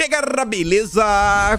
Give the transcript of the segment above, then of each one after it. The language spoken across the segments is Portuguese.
E aí, galera, beleza?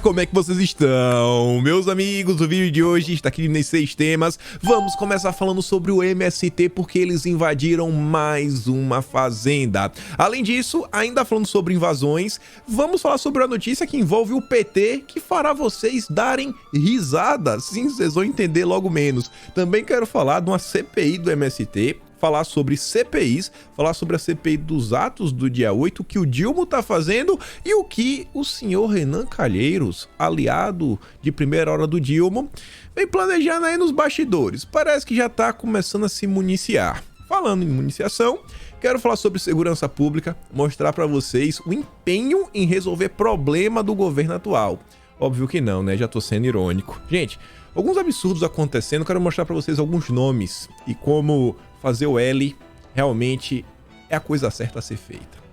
Como é que vocês estão? Meus amigos, o vídeo de hoje está aqui nesses 6 temas. Vamos começar falando sobre o MST, porque eles invadiram mais uma fazenda. Além disso, ainda falando sobre invasões, vamos falar sobre a notícia que envolve o PT, que fará vocês darem risada. Sim, vocês vão entender logo menos. Também quero falar de uma CPI do MST, falar sobre CPIs, falar sobre a CPI dos atos do dia 8, o que o Dilma tá fazendo e o que o senhor Renan Calheiros, aliado de primeira hora do Dilma, vem planejando aí nos bastidores. Parece que já tá começando a se municiar. Falando em municiação, quero falar sobre segurança pública, mostrar para vocês o empenho em resolver problema do governo atual. Óbvio que não, né? Já tô sendo irônico. Gente, alguns absurdos acontecendo, quero mostrar para vocês alguns nomes e como fazer o L realmente é a coisa certa a ser feita.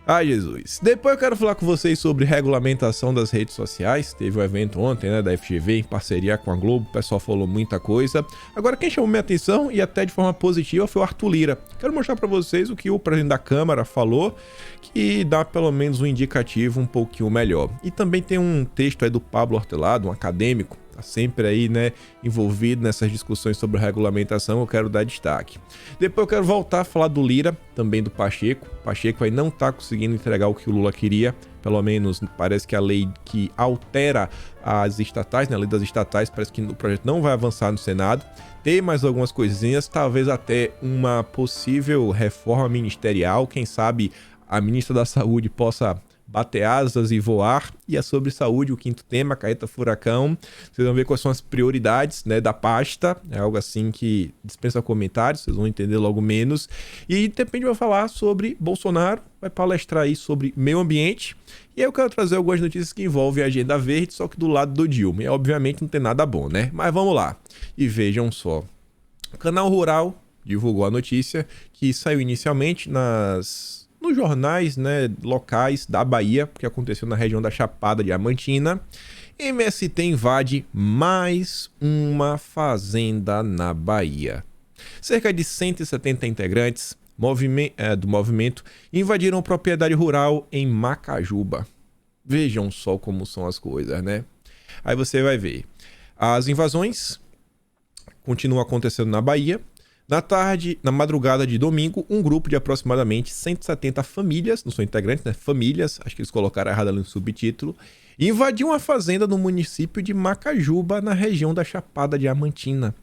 Ai, Jesus. Depois eu quero falar com vocês sobre regulamentação das redes sociais. Teve um evento ontem, né, da FGV, em parceria com a Globo. O pessoal falou muita coisa. Agora, quem chamou minha atenção, e até de forma positiva, foi o Arthur Lira. Quero mostrar para vocês o que o presidente da Câmara falou, que dá pelo menos um indicativo um pouquinho melhor. E também tem um texto aí do Pablo Hortelado, um acadêmico, tá sempre aí, né, envolvido nessas discussões sobre regulamentação, eu quero dar destaque. Depois eu quero voltar a falar do Lira, também do Pacheco. O Pacheco aí não tá conseguindo entregar o que o Lula queria, pelo menos parece que a lei que altera as estatais, né, a lei das estatais, parece que o projeto não vai avançar no Senado. Tem mais algumas coisinhas, talvez até uma possível reforma ministerial, quem sabe a ministra da Saúde possa bater asas e voar. E é sobre saúde, o quinto tema, carreta furacão. Vocês vão ver quais são as prioridades, né, da pasta. É algo assim que dispensa comentários, vocês vão entender logo menos. E de repente vai falar sobre Bolsonaro, vai palestrar aí sobre meio ambiente. E aí eu quero trazer algumas notícias que envolvem a agenda verde, só que do lado do Dilma. E obviamente não tem nada bom, né? Mas vamos lá. E vejam só. O Canal Rural divulgou a notícia que saiu inicialmente nos jornais, né, locais da Bahia, que aconteceu na região da Chapada Diamantina. MST invade mais uma fazenda na Bahia. Cerca de 170 integrantes do movimento invadiram propriedade rural em Macajuba. Vejam só como são as coisas, né? Aí você vai ver. As invasões continuam acontecendo na Bahia. Na madrugada de domingo, um grupo de aproximadamente 170 famílias, não são integrantes, né? Famílias, acho que eles colocaram errado ali no subtítulo, invadiu uma fazenda no município de Macajuba, na região da Chapada Diamantina.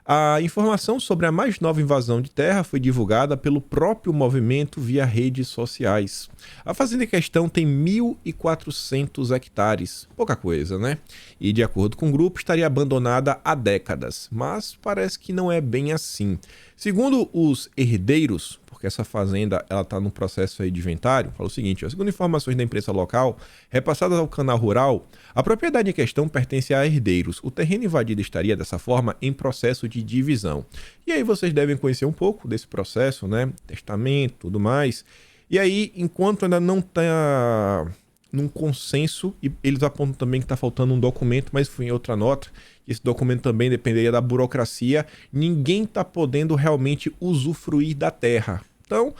A informação sobre a mais nova invasão de terra foi divulgada pelo próprio movimento via redes sociais. A fazenda em questão tem 1.400 hectares, pouca coisa, né? E de acordo com o grupo, estaria abandonada há décadas, mas parece que não é bem assim. Segundo os herdeiros, porque essa fazenda ela está no processo aí de inventário, fala o seguinte, ó, segundo informações da imprensa local, repassadas ao Canal Rural, a propriedade em questão pertence a herdeiros. O terreno invadido estaria, dessa forma, em processo de divisão. E aí vocês devem conhecer um pouco desse processo, né? Testamento, tudo mais. E aí, enquanto ainda não está num consenso, e eles apontam também que está faltando um documento, mas foi em outra nota, esse documento também dependeria da burocracia, ninguém está podendo realmente usufruir da terra. Então,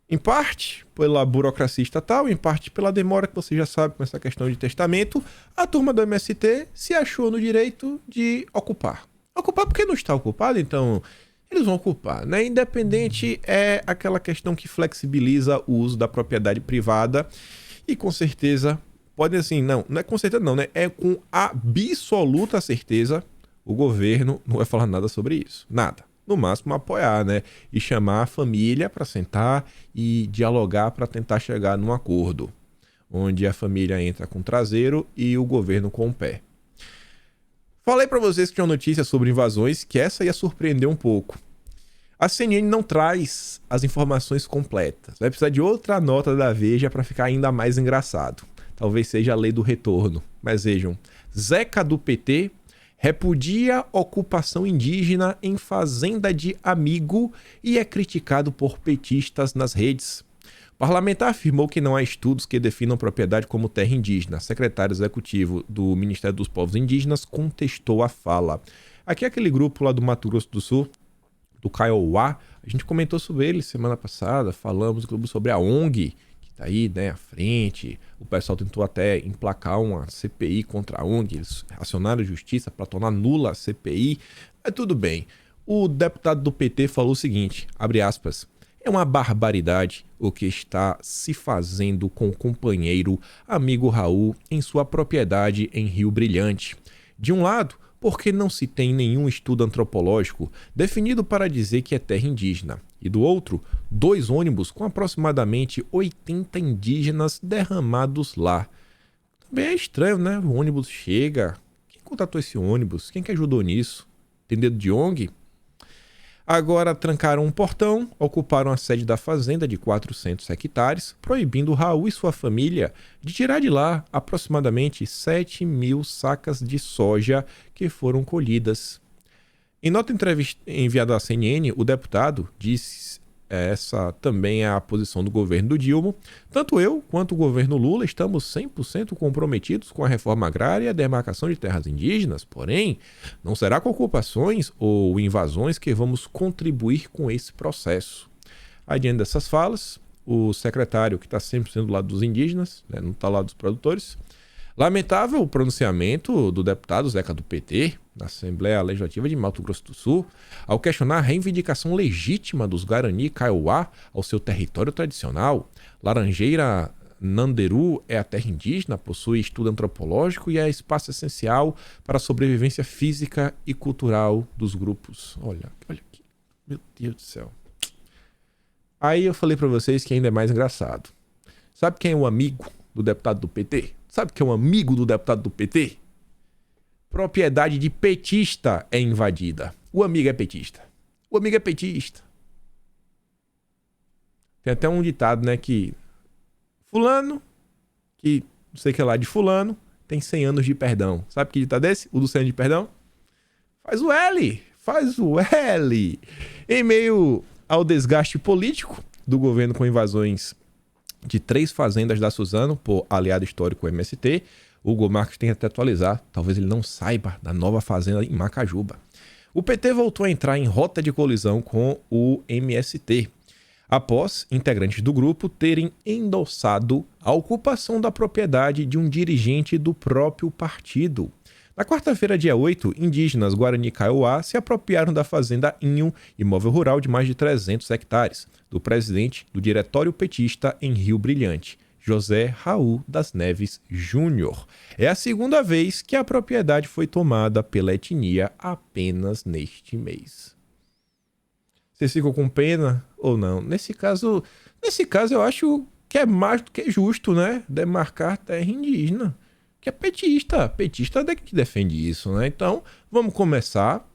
em parte pela burocracia estatal, em parte pela demora que você já sabe com essa questão de testamento, a turma do MST se achou no direito de ocupar. Ocupar porque não está ocupado, então eles vão ocupar, né? Independente é aquela questão que flexibiliza o uso da propriedade privada e com certeza pode assim, não é com certeza não, né? É com absoluta certeza o governo não vai falar nada sobre isso, nada. No máximo apoiar, né? E chamar a família para sentar e dialogar para tentar chegar num acordo, onde a família entra com o traseiro e o governo com o pé. Falei para vocês que tinha uma notícia sobre invasões, que essa ia surpreender um pouco. A CNN não traz as informações completas. Vai precisar de outra nota da Veja para ficar ainda mais engraçado. Talvez seja a lei do retorno. Mas vejam, Zeca do PT repudia ocupação indígena em fazenda de amigo e é criticado por petistas nas redes. O parlamentar afirmou que não há estudos que definam propriedade como terra indígena. O secretário executivo do Ministério dos Povos Indígenas contestou a fala. Aqui é aquele grupo lá do Mato Grosso do Sul, do Kaiowá, a gente comentou sobre ele semana passada, falamos sobre a ONG, que tá aí, né, à frente. O pessoal tentou até emplacar uma CPI contra a ONG, eles acionaram a justiça para tornar nula a CPI, mas tudo bem. O deputado do PT falou o seguinte, abre aspas, é uma barbaridade o que está se fazendo com o companheiro amigo Raul em sua propriedade em Rio Brilhante. De um lado, porque não se tem nenhum estudo antropológico definido para dizer que é terra indígena. E do outro, 2 ônibus com aproximadamente 80 indígenas derramados lá. Também é estranho, né? O ônibus chega. Quem contratou esse ônibus? Quem que ajudou nisso? Tem dedo de ONG? Agora trancaram um portão, ocuparam a sede da fazenda de 400 hectares, proibindo Raul e sua família de tirar de lá aproximadamente 7.000 sacas de soja que foram colhidas. Em nota enviada à CNN, o deputado disse essa também é a posição do governo do Dilma. Tanto eu quanto o governo Lula estamos 100% comprometidos com a reforma agrária e a demarcação de terras indígenas, porém, não será com ocupações ou invasões que vamos contribuir com esse processo. Adiante dessas falas, o secretário, que está sempre sendo do lado dos indígenas, né, não está do lado dos produtores, lamentável o pronunciamento do deputado Zeca do PT, na Assembleia Legislativa de Mato Grosso do Sul, ao questionar a reivindicação legítima dos Guarani Kaiowá ao seu território tradicional. Laranjeira Nanderu é a terra indígena, possui estudo antropológico e é espaço essencial para a sobrevivência física e cultural dos grupos. Olha aqui, meu Deus do céu. Aí eu falei para vocês que ainda é mais engraçado. Sabe quem é o amigo do deputado do PT? Sabe quem é um amigo do deputado do PT? Propriedade de petista é invadida. O amigo é petista. O amigo é petista. Tem até um ditado, né, que fulano, que não sei o que lá de fulano, tem 100 anos de perdão. Sabe que ditado é esse? O do 100 anos de perdão? Faz o L. Faz o L. Em meio ao desgaste político do governo com invasões de 3 fazendas da Suzano por aliado histórico MST, Hugo Marques tem até atualizar, talvez ele não saiba da nova fazenda em Macajuba. O PT voltou a entrar em rota de colisão com o MST, após integrantes do grupo terem endossado a ocupação da propriedade de um dirigente do próprio partido. Na quarta-feira, dia 8, indígenas Guarani Kaiowá se apropriaram da fazenda Inho, imóvel rural de mais de 300 hectares, do presidente do diretório petista em Rio Brilhante, José Raul das Neves Júnior. É a segunda vez que a propriedade foi tomada pela etnia apenas neste mês. Vocês ficam com pena ou não? Nesse caso eu acho que é mais do que justo, né? Demarcar terra indígena. Que é petista. Petista é que defende isso, né? Então, vamos começar,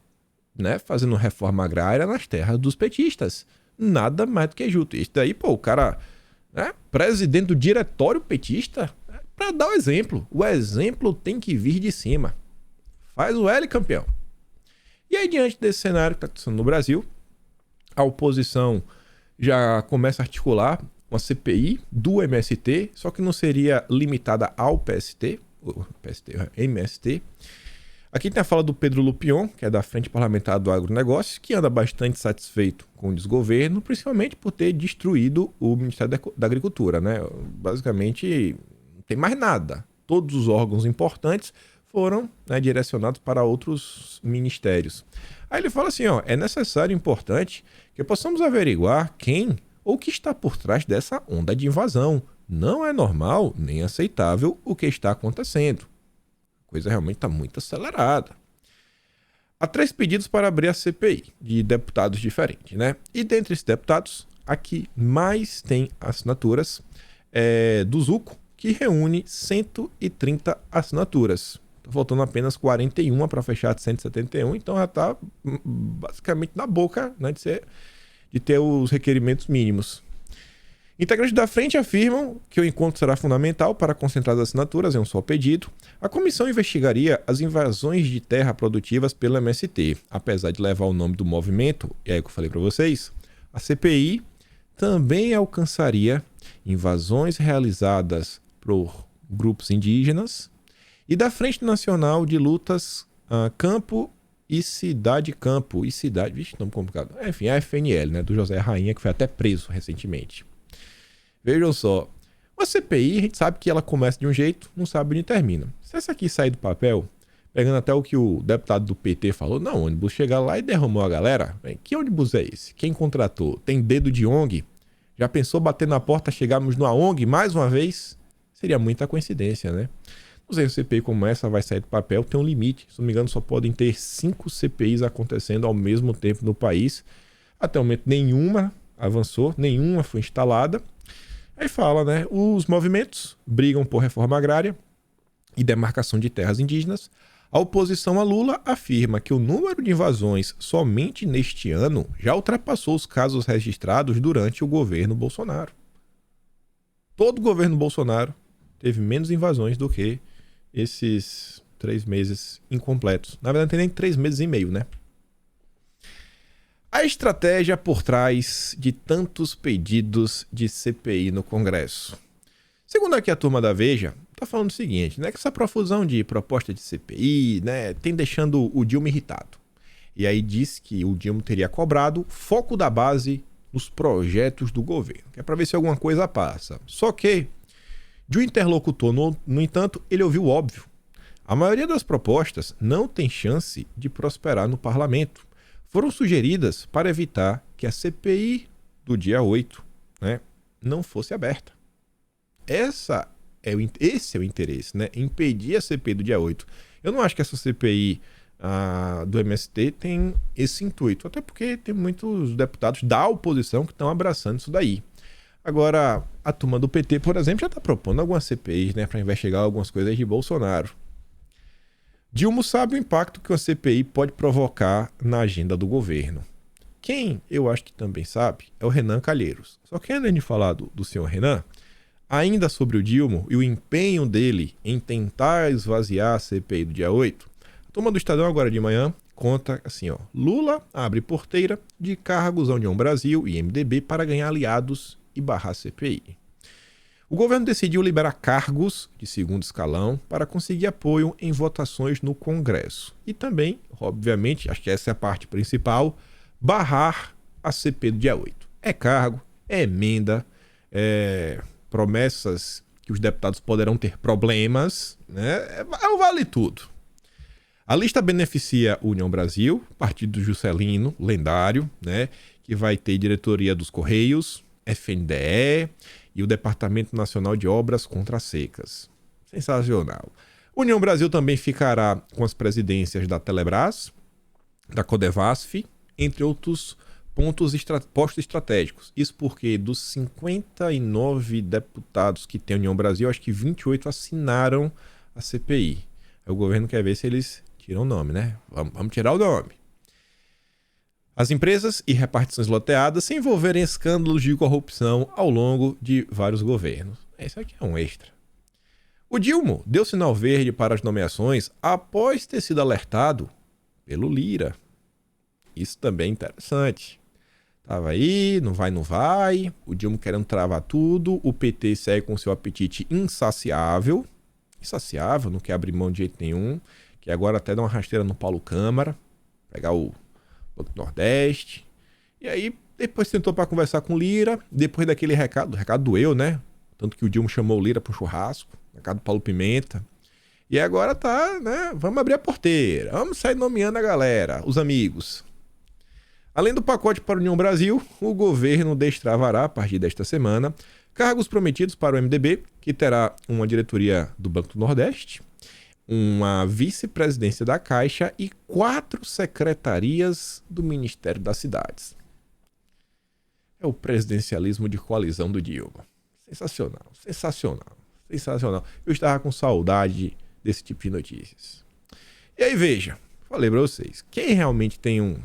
né, fazendo reforma agrária nas terras dos petistas. Nada mais do que justo. Isso daí, pô, o cara, né, presidente do diretório petista, para dar o exemplo. O exemplo tem que vir de cima. Faz o L, campeão. E aí, diante desse cenário que está acontecendo no Brasil, a oposição já começa a articular uma CPI do MST, só que não seria limitada ao MST. Aqui tem a fala do Pedro Lupion, que é da Frente Parlamentar do Agronegócio, que anda bastante satisfeito com o desgoverno, principalmente por ter destruído o Ministério da Agricultura, né? Basicamente, não tem mais nada. Todos os órgãos importantes foram, né, direcionados para outros ministérios. Aí ele fala assim, ó, é necessário e importante que possamos averiguar quem ou que está por trás dessa onda de invasão. Não é normal nem aceitável o que está acontecendo. A coisa realmente está muito acelerada. Há 3 pedidos para abrir a CPI, de deputados diferentes, né? E dentre esses deputados, a que mais tem assinaturas é do Zuco, que reúne 130 assinaturas. Tá faltando apenas 41 para fechar de 171, então já está basicamente na boca, né, de ter os requerimentos mínimos. Integrantes da frente afirmam que o encontro será fundamental para concentrar as assinaturas em um só pedido. A comissão investigaria as invasões de terra produtivas pelo MST. Apesar de levar o nome do movimento, e aí que eu falei para vocês, a CPI também alcançaria invasões realizadas por grupos indígenas e da Frente Nacional de Lutas Campo e Cidade Campo. E Cidade, vixe, nome complicado. Enfim, a FNL, né, do José Rainha, que foi até preso recentemente. Vejam só, Uma CPI, a gente sabe que ela começa de um jeito, não sabe onde termina. Se essa aqui sair do papel, pegando até o que o deputado do PT falou, não, o ônibus chegar lá e derrumou a galera. Bem, que ônibus é esse? Quem contratou? Tem dedo de ONG? Já pensou bater na porta, chegarmos numa ONG mais uma vez? Seria muita coincidência, né? Não sei se CPI como essa vai sair do papel, tem um limite. Se não me engano, só podem ter 5 CPIs acontecendo ao mesmo tempo no país. Até o momento, nenhuma avançou, nenhuma foi instalada. Aí fala, né? Os movimentos brigam por reforma agrária e demarcação de terras indígenas. A oposição a Lula afirma que o número de invasões somente neste ano já ultrapassou os casos registrados durante o governo Bolsonaro. Todo o governo Bolsonaro teve menos invasões do que esses 3 meses incompletos. Na verdade, não tem nem 3 meses e meio, né? A estratégia por trás de tantos pedidos de CPI no Congresso. Segundo aqui a turma da Veja, tá falando o seguinte, né? Que essa profusão de proposta de CPI, né, tem deixando o Dilma irritado. E aí diz que o Dilma teria cobrado foco da base nos projetos do governo, que é para ver se alguma coisa passa. Só que, de um interlocutor, no entanto, ele ouviu o óbvio. A maioria das propostas não tem chance de prosperar no parlamento. Foram sugeridas para evitar que a CPI do dia 8, né, não fosse aberta. Esse é o interesse, né? Impedir a CPI do dia 8. Eu não acho que essa CPI do MST tem esse intuito, até porque tem muitos deputados da oposição que estão abraçando isso daí. Agora, a turma do PT, por exemplo, já está propondo algumas CPIs, né, para investigar algumas coisas de Bolsonaro. Dilma sabe o impacto que uma CPI pode provocar na agenda do governo. Quem eu acho que também sabe é o Renan Calheiros. Só que antes de falar do senhor Renan, ainda sobre o Dilma e o empenho dele em tentar esvaziar a CPI do dia 8, a turma do Estadão agora de manhã conta assim, ó, Lula abre porteira de cargos à União Brasil e MDB para ganhar aliados e barrar a CPI. O governo decidiu liberar cargos de segundo escalão para conseguir apoio em votações no Congresso. E também, obviamente, acho que essa é a parte principal, barrar a CPI do dia 8. É cargo, é emenda, promessas que os deputados poderão ter problemas, né? É o vale tudo. A lista beneficia a União Brasil, partido do Juscelino, lendário, né? Que vai ter diretoria dos Correios, FNDE e o Departamento Nacional de Obras Contra Secas. Sensacional. União Brasil também ficará com as presidências da Telebrás, da Codevasf, entre outros postos estratégicos. Isso porque dos 59 deputados que tem a União Brasil, acho que 28 assinaram a CPI. Aí o governo quer ver se eles tiram o nome, né? Vamos tirar o nome. As empresas e repartições loteadas se envolverem em escândalos de corrupção ao longo de vários governos. Isso aqui é um extra. O Dilma deu sinal verde para as nomeações após ter sido alertado pelo Lira. Isso também é interessante. Tava aí, não vai. O Dilma querendo travar tudo. O PT segue com seu apetite insaciável. Insaciável, não quer abrir mão de jeito nenhum. Que agora até dá uma rasteira no Paulo Câmara. Pegar o Banco do Nordeste. E aí, depois tentou para conversar com o Lira. Depois daquele recado, o recado doeu, né? Tanto que o Dilma chamou o Lira para um churrasco. Recado do Paulo Pimenta. E agora tá, né? Vamos abrir a porteira. Vamos sair nomeando a galera, os amigos. Além do pacote para a União Brasil, o governo destravará, a partir desta semana, cargos prometidos para o MDB, que terá uma diretoria do Banco do Nordeste, uma vice-presidência da Caixa e 4 secretarias do Ministério das Cidades. É o presidencialismo de coalizão do Dilma. Sensacional, sensacional, sensacional. Eu estava com saudade desse tipo de notícias. E aí, veja, falei para vocês, quem realmente tem um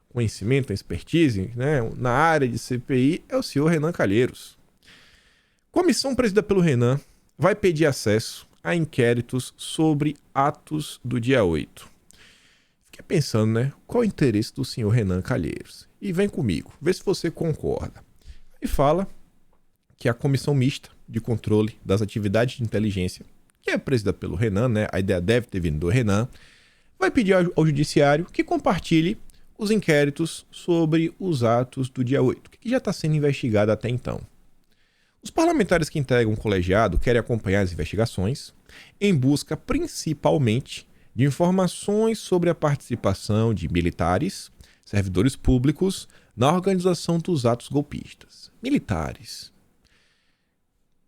conhecimento, uma expertise, né, na área de CPI é o senhor Renan Calheiros. Comissão presidida pelo Renan vai pedir acesso a inquéritos sobre atos do dia 8. Fiquei pensando, né, qual o interesse do senhor Renan Calheiros? E vem comigo, vê se você concorda. E fala que a Comissão Mista de Controle das Atividades de Inteligência, que é presidida pelo Renan, né, a ideia deve ter vindo do Renan, vai pedir ao Judiciário que compartilhe os inquéritos sobre os atos do dia 8, que já está sendo investigado até então. Os parlamentares que integram o colegiado querem acompanhar as investigações em busca principalmente de informações sobre a participação de militares, servidores públicos na organização dos atos golpistas. Militares.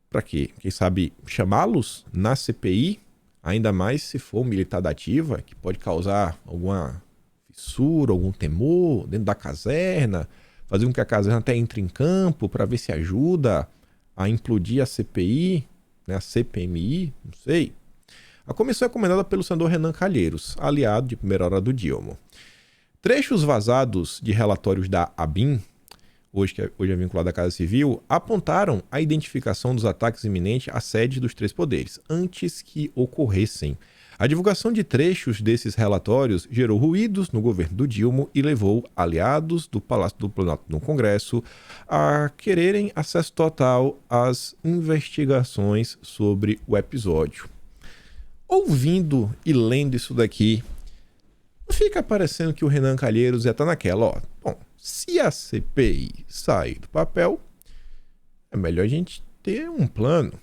Para quê? Quem sabe chamá-los na CPI, ainda mais se for um militar da ativa, que pode causar alguma fissura, algum temor dentro da caserna, fazer com que a caserna até entre em campo para ver se ajuda a implodir a CPI, né, a CPMI, não sei. A comissão é comandada pelo senador Renan Calheiros, aliado de primeira hora do Dilma. Trechos vazados de relatórios da ABIN, hoje é vinculado à Casa Civil, apontaram a identificação dos ataques iminentes à sede dos três poderes, antes que ocorressem. A divulgação de trechos desses relatórios gerou ruídos no governo do Dilma e levou aliados do Palácio do Planalto no Congresso a quererem acesso total às investigações sobre o episódio. Ouvindo e lendo isso daqui, fica parecendo que o Renan Calheiros já tá naquela, ó. Bom, se a CPI sair do papel, é melhor a gente ter um plano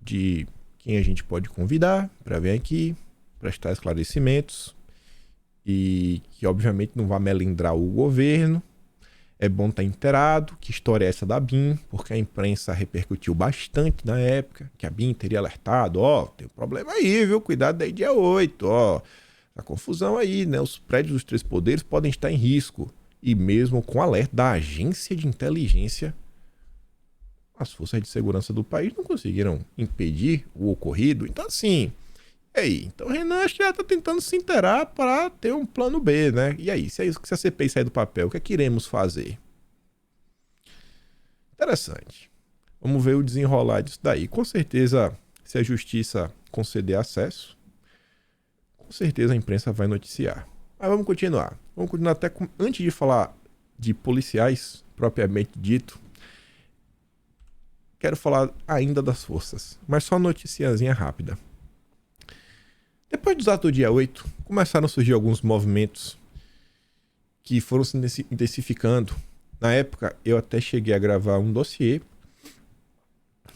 de quem a gente pode convidar para vir aqui, prestar esclarecimentos e que obviamente não vai melindrar o governo. É bom estar inteirado que história é essa da BIM, porque a imprensa repercutiu bastante na época, que a BIM teria alertado, ó, tem um problema aí, viu? Cuidado daí dia 8, ó. A confusão aí, né? Os prédios dos três poderes podem estar em risco. E mesmo com alerta da agência de inteligência, as forças de segurança do país não conseguiram impedir o ocorrido. Então, assim, então o Renan acho que já está tentando se inteirar para ter um plano B, né? E aí, se a CPI sair do papel, o que é que iremos fazer? Interessante. Vamos ver o desenrolar disso daí. Com certeza, se a justiça conceder acesso, com certeza a imprensa vai noticiar. Mas vamos continuar. Vamos continuar até antes de falar de policiais, propriamente dito, quero falar ainda das forças, mas só uma noticiazinha rápida. Depois dos atos do dia 8, começaram a surgir alguns movimentos que foram se intensificando. Na época, eu até cheguei a gravar um dossiê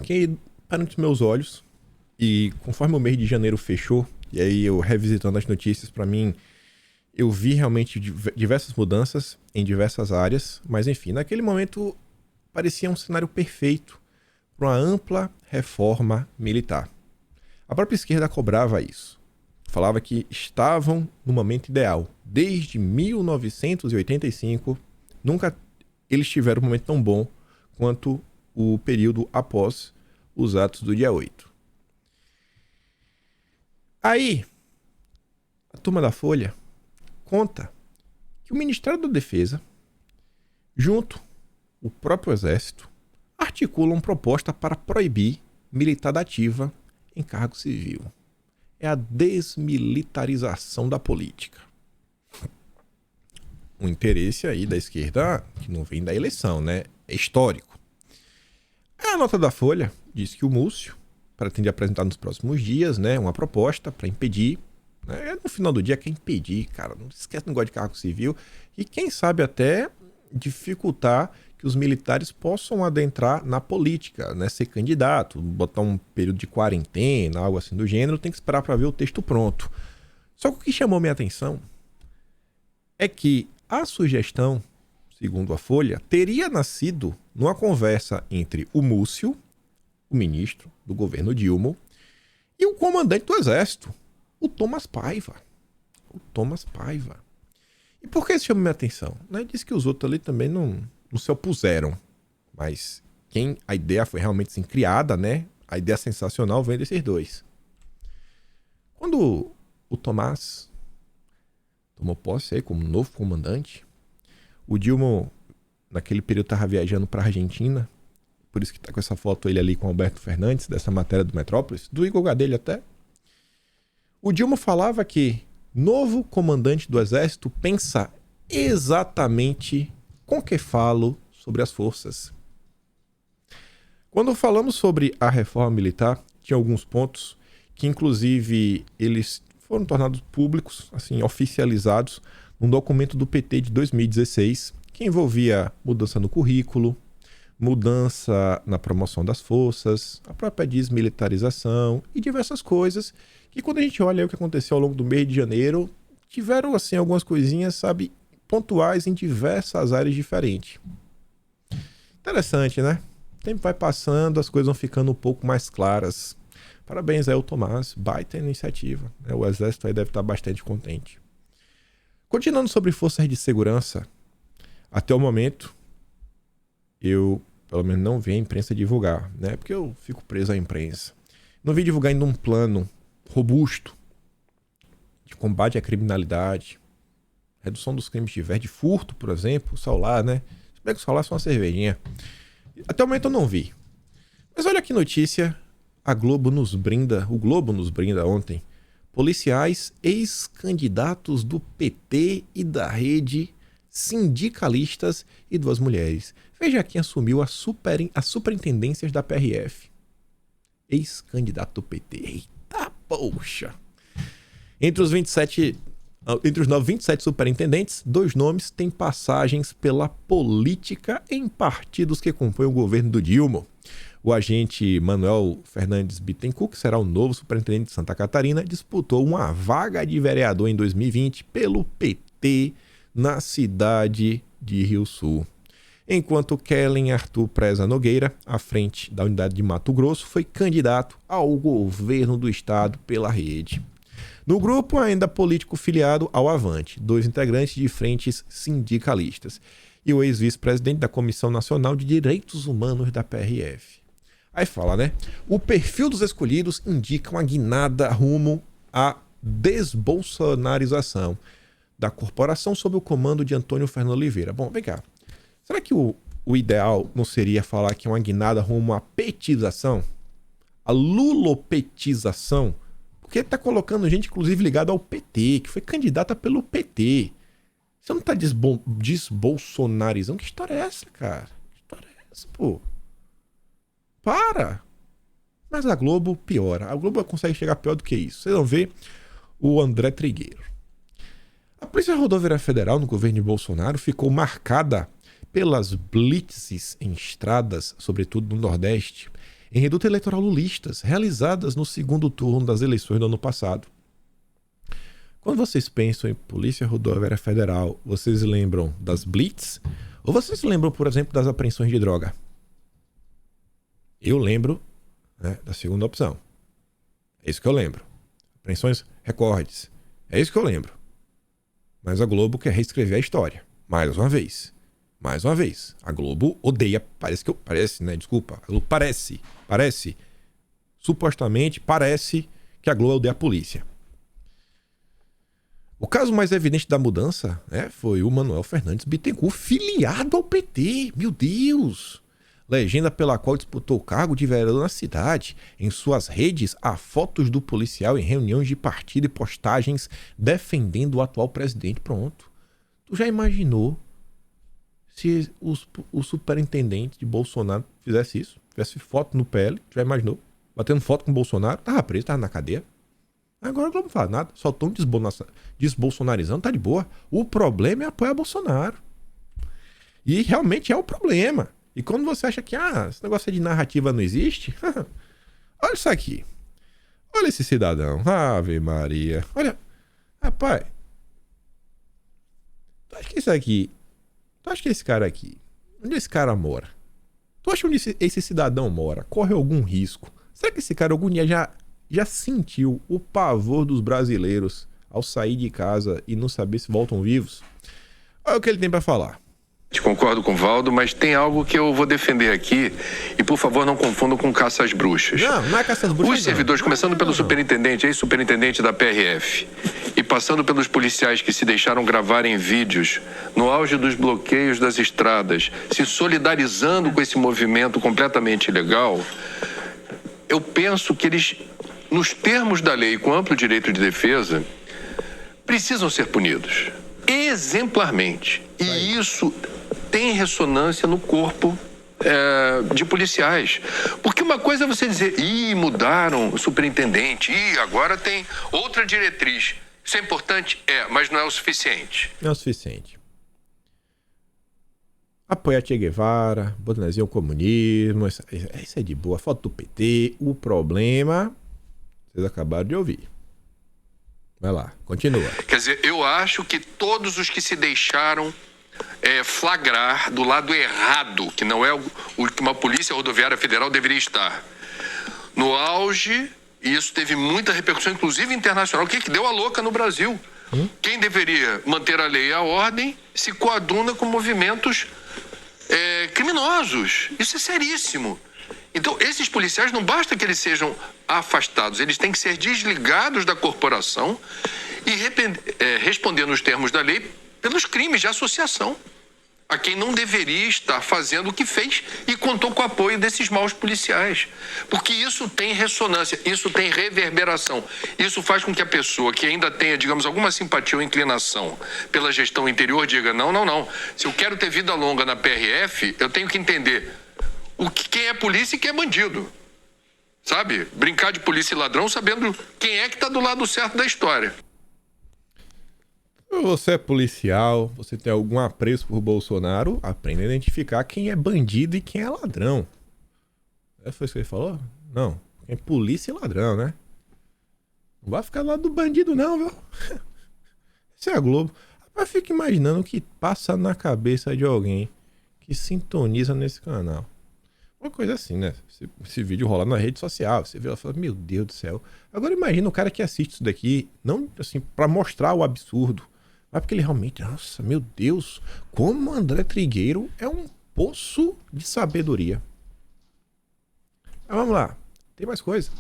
que, perante os meus olhos, e conforme o mês de janeiro fechou, e aí eu revisitando as notícias, para mim, eu vi realmente diversas mudanças em diversas áreas, mas enfim, naquele momento parecia um cenário perfeito para uma ampla reforma militar. A própria esquerda cobrava isso. Falava que estavam no momento ideal. Desde 1985, nunca eles tiveram um momento tão bom quanto o período após os atos do dia 8. Aí, a turma da Folha conta que o Ministério da Defesa, junto o próprio Exército, articulam proposta para proibir militar da ativa em cargo civil. É a desmilitarização da política. Um interesse aí da esquerda que não vem da eleição, né? É histórico. A nota da Folha diz que o Múcio pretende apresentar nos próximos dias, né, uma proposta para impedir, né, no final do dia quer impedir, cara, não esquece o negócio de cargo civil e quem sabe até dificultar que os militares possam adentrar na política, né, ser candidato, botar um período de quarentena, algo assim do gênero, tem que esperar para ver o texto pronto. Só que o que chamou minha atenção é que a sugestão, segundo a Folha, teria nascido numa conversa entre o Múcio, o ministro do governo Dilma, e o comandante do Exército, o Thomas Paiva. O Thomas Paiva. E por que isso chamou minha atenção? Né? Disse que os outros ali também não se opuseram, mas a ideia foi realmente assim, criada, né? A ideia sensacional vem desses dois. Quando o Tomás tomou posse aí como novo comandante, o Dilma, naquele período, estava viajando para a Argentina, por isso que tá com essa foto ele ali com o Alberto Fernandes, dessa matéria do Metrópolis, do Igor Gadelha até. O Dilma falava que novo comandante do Exército pensa exatamente com que falo sobre as forças. Quando falamos sobre a reforma militar, tinha alguns pontos que inclusive eles foram tornados públicos, assim, oficializados, num documento do PT de 2016, que envolvia mudança no currículo, mudança na promoção das forças, a própria desmilitarização e diversas coisas que, quando a gente olha o que aconteceu ao longo do mês de janeiro, tiveram assim algumas coisinhas, sabe, pontuais em diversas áreas diferentes. Interessante, né? O tempo vai passando, as coisas vão ficando um pouco mais claras. Parabéns aí ao Tomás, baita iniciativa. O exército aí deve estar bastante contente. Continuando sobre forças de segurança, até o momento, eu, pelo menos, não vi a imprensa divulgar, né? Porque eu fico preso à imprensa. Não vi divulgar ainda um plano robusto de combate à criminalidade, redução dos crimes de furto, por exemplo, o celular, né? Se bem que o celular é só uma cervejinha. Até o momento eu não vi. Mas olha que notícia, o Globo nos brinda ontem, policiais ex-candidatos do PT e da rede, sindicalistas e 2 mulheres. Veja quem assumiu as superintendências da PRF. Ex-candidato do PT. Eita, poxa! Entre os 27 superintendentes, 2 nomes têm passagens pela política em partidos que compõem o governo do Dilma. O agente Manuel Fernandes Bittencourt, que será o novo superintendente de Santa Catarina, disputou uma vaga de vereador em 2020 pelo PT na cidade de Rio Sul. Enquanto Kellen Arthur Preza Nogueira, à frente da unidade de Mato Grosso, foi candidato ao governo do estado pela rede. No grupo, ainda político filiado ao Avante, 2 integrantes de frentes sindicalistas e o ex-vice-presidente da Comissão Nacional de Direitos Humanos da PRF. Aí fala, né? O perfil dos escolhidos indica uma guinada rumo à desbolsonarização da corporação sob o comando de Antônio Fernando Oliveira. Bom, vem cá. Será que o ideal não seria falar que é uma guinada rumo à petização? A lulopetização? Porque ele tá colocando gente, inclusive, ligada ao PT, que foi candidata pelo PT. Você não tá desbolsonarizando? Que história é essa, cara? Que história é essa, pô? Para! Mas a Globo piora. A Globo consegue chegar pior do que isso. Vocês vão ver o André Trigueiro. A Polícia Rodoviária Federal, no governo de Bolsonaro, ficou marcada pelas blitzes em estradas, sobretudo no Nordeste, em reduto eleitoral lulistas, realizadas no segundo turno das eleições do ano passado. Quando vocês pensam em Polícia Rodoviária Federal, vocês lembram das blitz? Ou vocês lembram, por exemplo, das apreensões de droga? Eu lembro, né, da segunda opção. É isso que eu lembro. Apreensões recordes. É isso que eu lembro. Mas a Globo quer reescrever a história. Mais uma vez. Mais uma vez. A Globo odeia. Parece, né? Desculpa. A Globo parece. Supostamente parece que a Globo odeia a polícia. O caso mais evidente da mudança, né, foi o Manuel Fernandes Bittencourt, filiado ao PT. Meu Deus! Legenda pela qual disputou o cargo de vereador na cidade. Em suas redes, há fotos do policial em reuniões de partido e postagens defendendo o atual presidente. Pronto. Tu já imaginou se o superintendente de Bolsonaro fizesse isso? Tivesse foto no PL, já imaginou? Batendo foto com o Bolsonaro, tava preso, tava na cadeia. Agora não faz nada, só estão desbolsonarizando, tá de boa. O problema é apoiar Bolsonaro. E realmente é o problema. E quando você acha que esse negócio de narrativa não existe, olha isso aqui. Olha esse cidadão. Ave Maria. Olha. Rapaz. Tu acha que isso aqui... Tu acha que esse cara aqui... Onde esse cara mora? Tu acha onde esse cidadão mora? Corre algum risco? Será que esse cara algum dia já sentiu o pavor dos brasileiros ao sair de casa e não saber se voltam vivos? Olha o que ele tem pra falar. Concordo com o Valdo, mas tem algo que eu vou defender aqui e, por favor, não confundam com caça às bruxas. Não é caça às bruxas. Os servidores, começando pelo superintendente, ex-superintendente da PRF, e passando pelos policiais que se deixaram gravar em vídeos no auge dos bloqueios das estradas, se solidarizando com esse movimento completamente ilegal, eu penso que eles, nos termos da lei, com amplo direito de defesa, precisam ser punidos exemplarmente. E isso tem ressonância no corpo de policiais. Porque uma coisa é você dizer, mudaram o superintendente, agora tem outra diretriz. Isso é importante? Mas não é o suficiente. Não é o suficiente. Apoia Che Guevara, botanezinho o comunismo, isso é de boa, foto do PT. O problema, vocês acabaram de ouvir. Vai lá, continua. Quer dizer, eu acho que todos os que se deixaram flagrar do lado errado, que não é o que uma polícia rodoviária federal deveria estar, no auge, e isso teve muita repercussão, inclusive internacional, o que deu a louca no Brasil? Quem deveria manter a lei e a ordem se coaduna com movimentos criminosos. Isso é seríssimo. Então, esses policiais, não basta que eles sejam afastados, eles têm que ser desligados da corporação e responder nos termos da lei pelos crimes de associação a quem não deveria estar fazendo o que fez e contou com o apoio desses maus policiais. Porque isso tem ressonância, isso tem reverberação. Isso faz com que a pessoa que ainda tenha, digamos, alguma simpatia ou inclinação pela gestão interior diga, não. Se eu quero ter vida longa na PRF, eu tenho que entender quem é polícia e quem é bandido. Sabe? Brincar de polícia e ladrão sabendo quem é que está do lado certo da história. Você é policial, você tem algum apreço por Bolsonaro, aprenda a identificar quem é bandido e quem é ladrão. Foi isso que ele falou? Não. Quem é polícia e ladrão, né? Não vai ficar do lado do bandido não, viu? Isso é a Globo. Mas fica imaginando o que passa na cabeça de alguém que sintoniza nesse canal. Uma coisa assim, né? Esse vídeo rola na rede social, você vê ela e fala, meu Deus do céu. Agora imagina o cara que assiste isso daqui, não assim, pra mostrar o absurdo, mas porque ele realmente, nossa, meu Deus, como André Trigueiro é um poço de sabedoria. Mas vamos lá, tem mais coisa.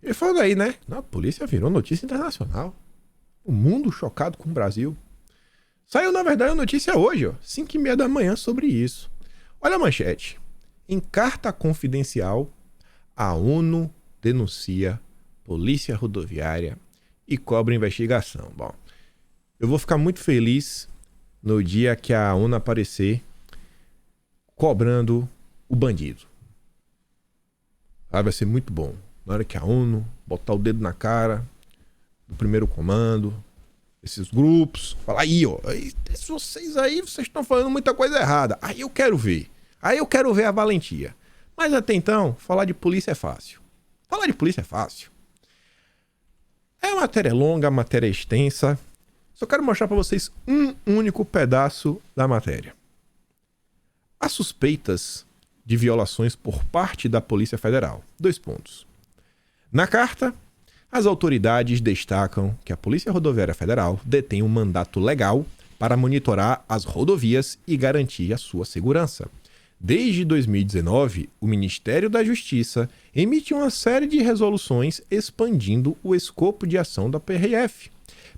Ele falando aí, né? A polícia virou notícia internacional. O mundo chocado com o Brasil. Saiu, na verdade, a notícia hoje, ó, 5h30 da manhã, sobre isso. Olha a manchete. Em carta confidencial, a ONU denuncia polícia rodoviária e cobra investigação. Bom, eu vou ficar muito feliz no dia que a ONU aparecer cobrando o bandido. Vai ser muito bom. Na hora que a ONU botar o dedo na cara do primeiro comando, esses grupos, falar aí, ó, vocês estão fazendo muita coisa errada. Aí eu quero ver. Aí eu quero ver a valentia. Mas até então, falar de polícia é fácil. Falar de polícia é fácil. É uma matéria longa, matéria extensa. Só quero mostrar para vocês um único pedaço da matéria. Há suspeitas de violações por parte da Polícia Federal. 2 pontos. Na carta, as autoridades destacam que a Polícia Rodoviária Federal detém um mandato legal para monitorar as rodovias e garantir a sua segurança. Desde 2019, o Ministério da Justiça emite uma série de resoluções expandindo o escopo de ação da PRF,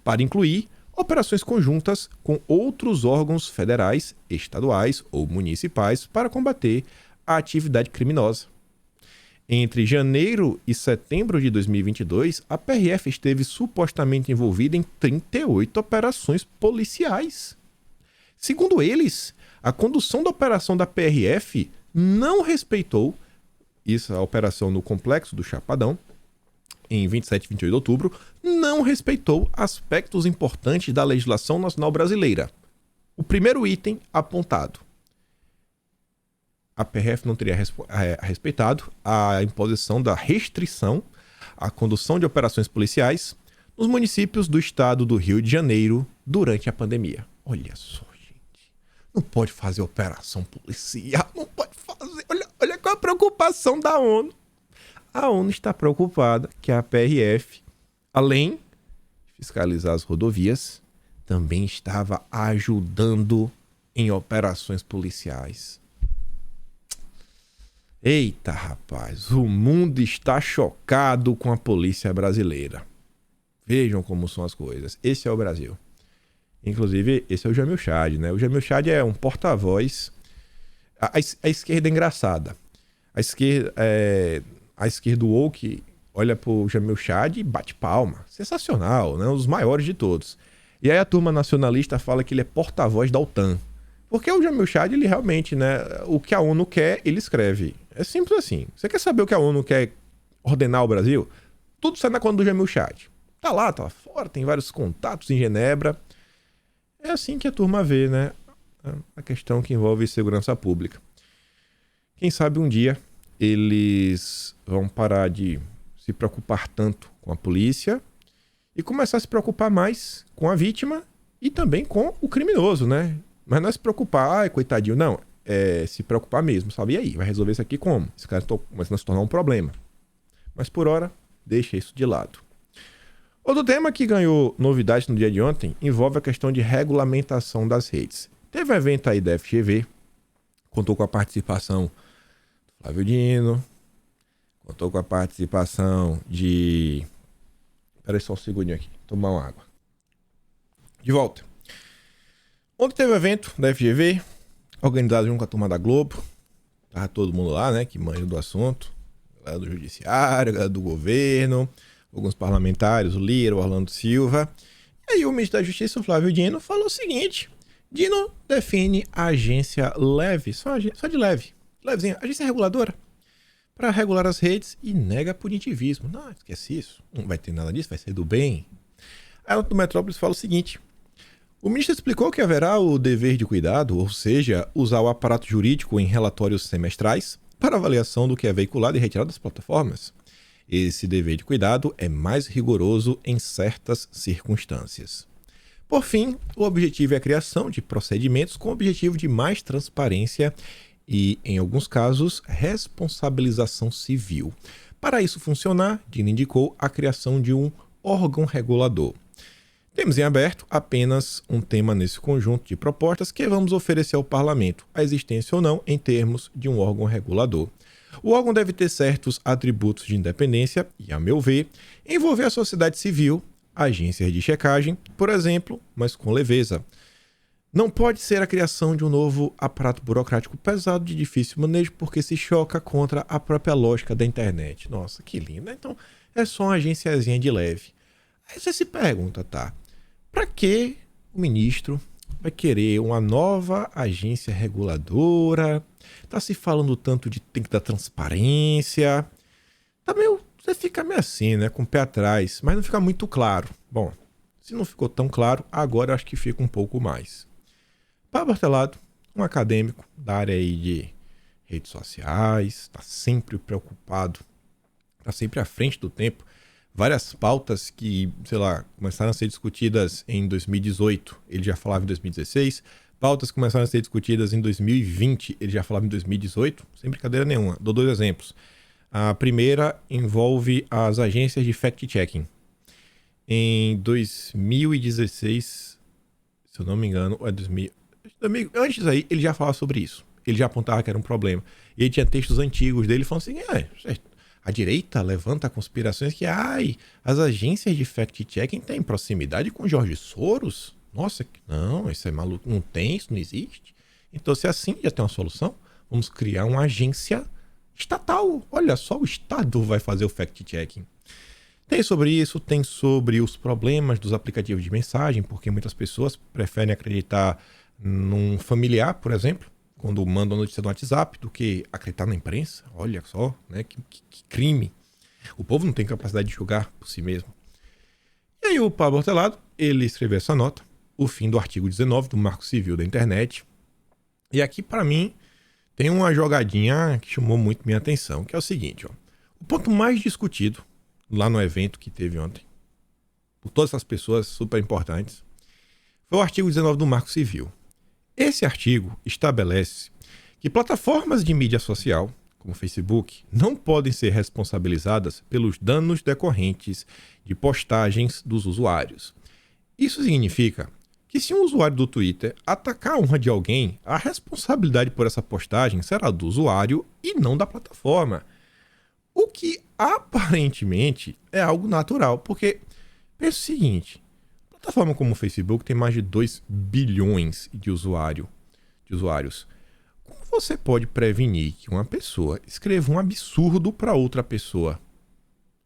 para incluir operações conjuntas com outros órgãos federais, estaduais ou municipais para combater a atividade criminosa. Entre janeiro e setembro de 2022, a PRF esteve supostamente envolvida em 38 operações policiais. Segundo eles, a condução da operação da PRF não respeitou, isso a operação no Complexo do Chapadão, em 27 e 28 de outubro, não respeitou aspectos importantes da legislação nacional brasileira. O primeiro item apontado. A PRF não teria respeitado a imposição da restrição à condução de operações policiais nos municípios do estado do Rio de Janeiro durante a pandemia. Olha só. Não pode fazer operação policial, não pode fazer. Olha qual a preocupação da ONU. A ONU está preocupada que a PRF, além de fiscalizar as rodovias, também estava ajudando em operações policiais. Eita, rapaz, o mundo está chocado com a polícia brasileira. Vejam como são as coisas. Esse é o Brasil. Inclusive, esse é o Jamil Chad, né? O Jamil Chad é um porta-voz. A esquerda é engraçada. A esquerda woke olha pro Jamil Chad e bate palma. Sensacional, né? Um dos maiores de todos. E aí a turma nacionalista fala que ele é porta-voz da OTAN. Porque o Jamil Chad, ele realmente, né? O que a ONU quer, ele escreve. É simples assim. Você quer saber o que a ONU quer ordenar ao Brasil? Tudo sai na conta do Jamil Chad. Tá lá fora, tem vários contatos em Genebra. É assim que a turma vê, né? Né? A questão que envolve segurança pública. Quem sabe um dia eles vão parar de se preocupar tanto com a polícia e começar a se preocupar mais com a vítima e também com o criminoso, né? Mas não é se preocupar, ai, coitadinho, não. É se preocupar mesmo, sabe? E aí, vai resolver isso aqui como? Esse cara está começando a se tornar um problema. Mas por hora, deixa isso de lado. Outro tema que ganhou novidade no dia de ontem envolve a questão de regulamentação das redes. Teve um evento aí da FGV, contou com a participação do Flávio Dino, contou com a participação de... Espera aí só um segundinho aqui, tomar uma água. De volta. Ontem teve um evento da FGV, organizado junto com a turma da Globo. Tava todo mundo lá, né, que manja do assunto. Galera do Judiciário, galera do governo, alguns parlamentares, o Lira, o Orlando Silva. E aí o ministro da Justiça, o Flávio Dino, falou o seguinte: Dino define a agência leve, só de leve, levezinha, agência reguladora, para regular as redes e nega punitivismo. Não, esquece isso, não vai ter nada disso, vai ser do bem. Aí o do Metrópolis fala o seguinte: o ministro explicou que haverá o dever de cuidado, ou seja, usar o aparato jurídico em relatórios semestrais para avaliação do que é veiculado e retirado das plataformas. Esse dever de cuidado é mais rigoroso em certas circunstâncias. Por fim, o objetivo é a criação de procedimentos com o objetivo de mais transparência e, em alguns casos, responsabilização civil. Para isso funcionar, Dino indicou a criação de um órgão regulador. Temos em aberto apenas um tema nesse conjunto de propostas que vamos oferecer ao Parlamento, a existência ou não em termos de um órgão regulador. O órgão deve ter certos atributos de independência e, a meu ver, envolver a sociedade civil, agências de checagem, por exemplo, mas com leveza. Não pode ser a criação de um novo aparato burocrático pesado de difícil manejo porque se choca contra a própria lógica da internet. Nossa, que lindo. Então, é só uma agênciazinha de leve. Aí você se pergunta, tá? Para que o ministro vai querer uma nova agência reguladora? Tá se falando tanto de tem que dar transparência. Tá meio, você fica meio assim, né? Com o pé atrás, mas não fica muito claro. Bom, se não ficou tão claro, agora eu acho que fica um pouco mais. Pablo Hortelado, um acadêmico da área aí de redes sociais, está sempre preocupado, está sempre à frente do tempo. Várias pautas que, sei lá, começaram a ser discutidas em 2018, ele já falava em 2016. Pautas que começaram a ser discutidas em 2020, ele já falava em 2018. Sem brincadeira nenhuma. Dou 2 exemplos. A primeira envolve as agências de fact-checking. Em 2016, se eu não me engano, é 2000... Antes aí, ele já falava sobre isso. Ele já apontava que era um problema. E ele tinha textos antigos dele falando assim, a direita levanta conspirações que, as agências de fact-checking têm proximidade com Jorge Soros? Nossa, não, isso é maluco, não tem, isso não existe. Então, se é assim, já tem uma solução. Vamos criar uma agência estatal. Olha só, o Estado vai fazer o fact-checking. Tem sobre isso, tem sobre os problemas dos aplicativos de mensagem, porque muitas pessoas preferem acreditar num familiar, por exemplo, quando mandam notícia no WhatsApp, do que acreditar na imprensa. Olha só, né? Que crime. O povo não tem capacidade de julgar por si mesmo. E aí o Pablo Hortelado, ele escreveu essa nota, o fim do artigo 19 do Marco Civil da Internet. E aqui, para mim, tem uma jogadinha que chamou muito minha atenção, que é o seguinte, ó. O ponto mais discutido lá no evento que teve ontem, por todas essas pessoas super importantes, foi o artigo 19 do Marco Civil. Esse artigo estabelece que plataformas de mídia social, como o Facebook, não podem ser responsabilizadas pelos danos decorrentes de postagens dos usuários. Isso significa que se um usuário do Twitter atacar a honra de alguém, a responsabilidade por essa postagem será do usuário e não da plataforma. O que aparentemente é algo natural, porque pensa o seguinte: plataforma como o Facebook tem mais de 2 bilhões de usuários. Como você pode prevenir que uma pessoa escreva um absurdo para outra pessoa?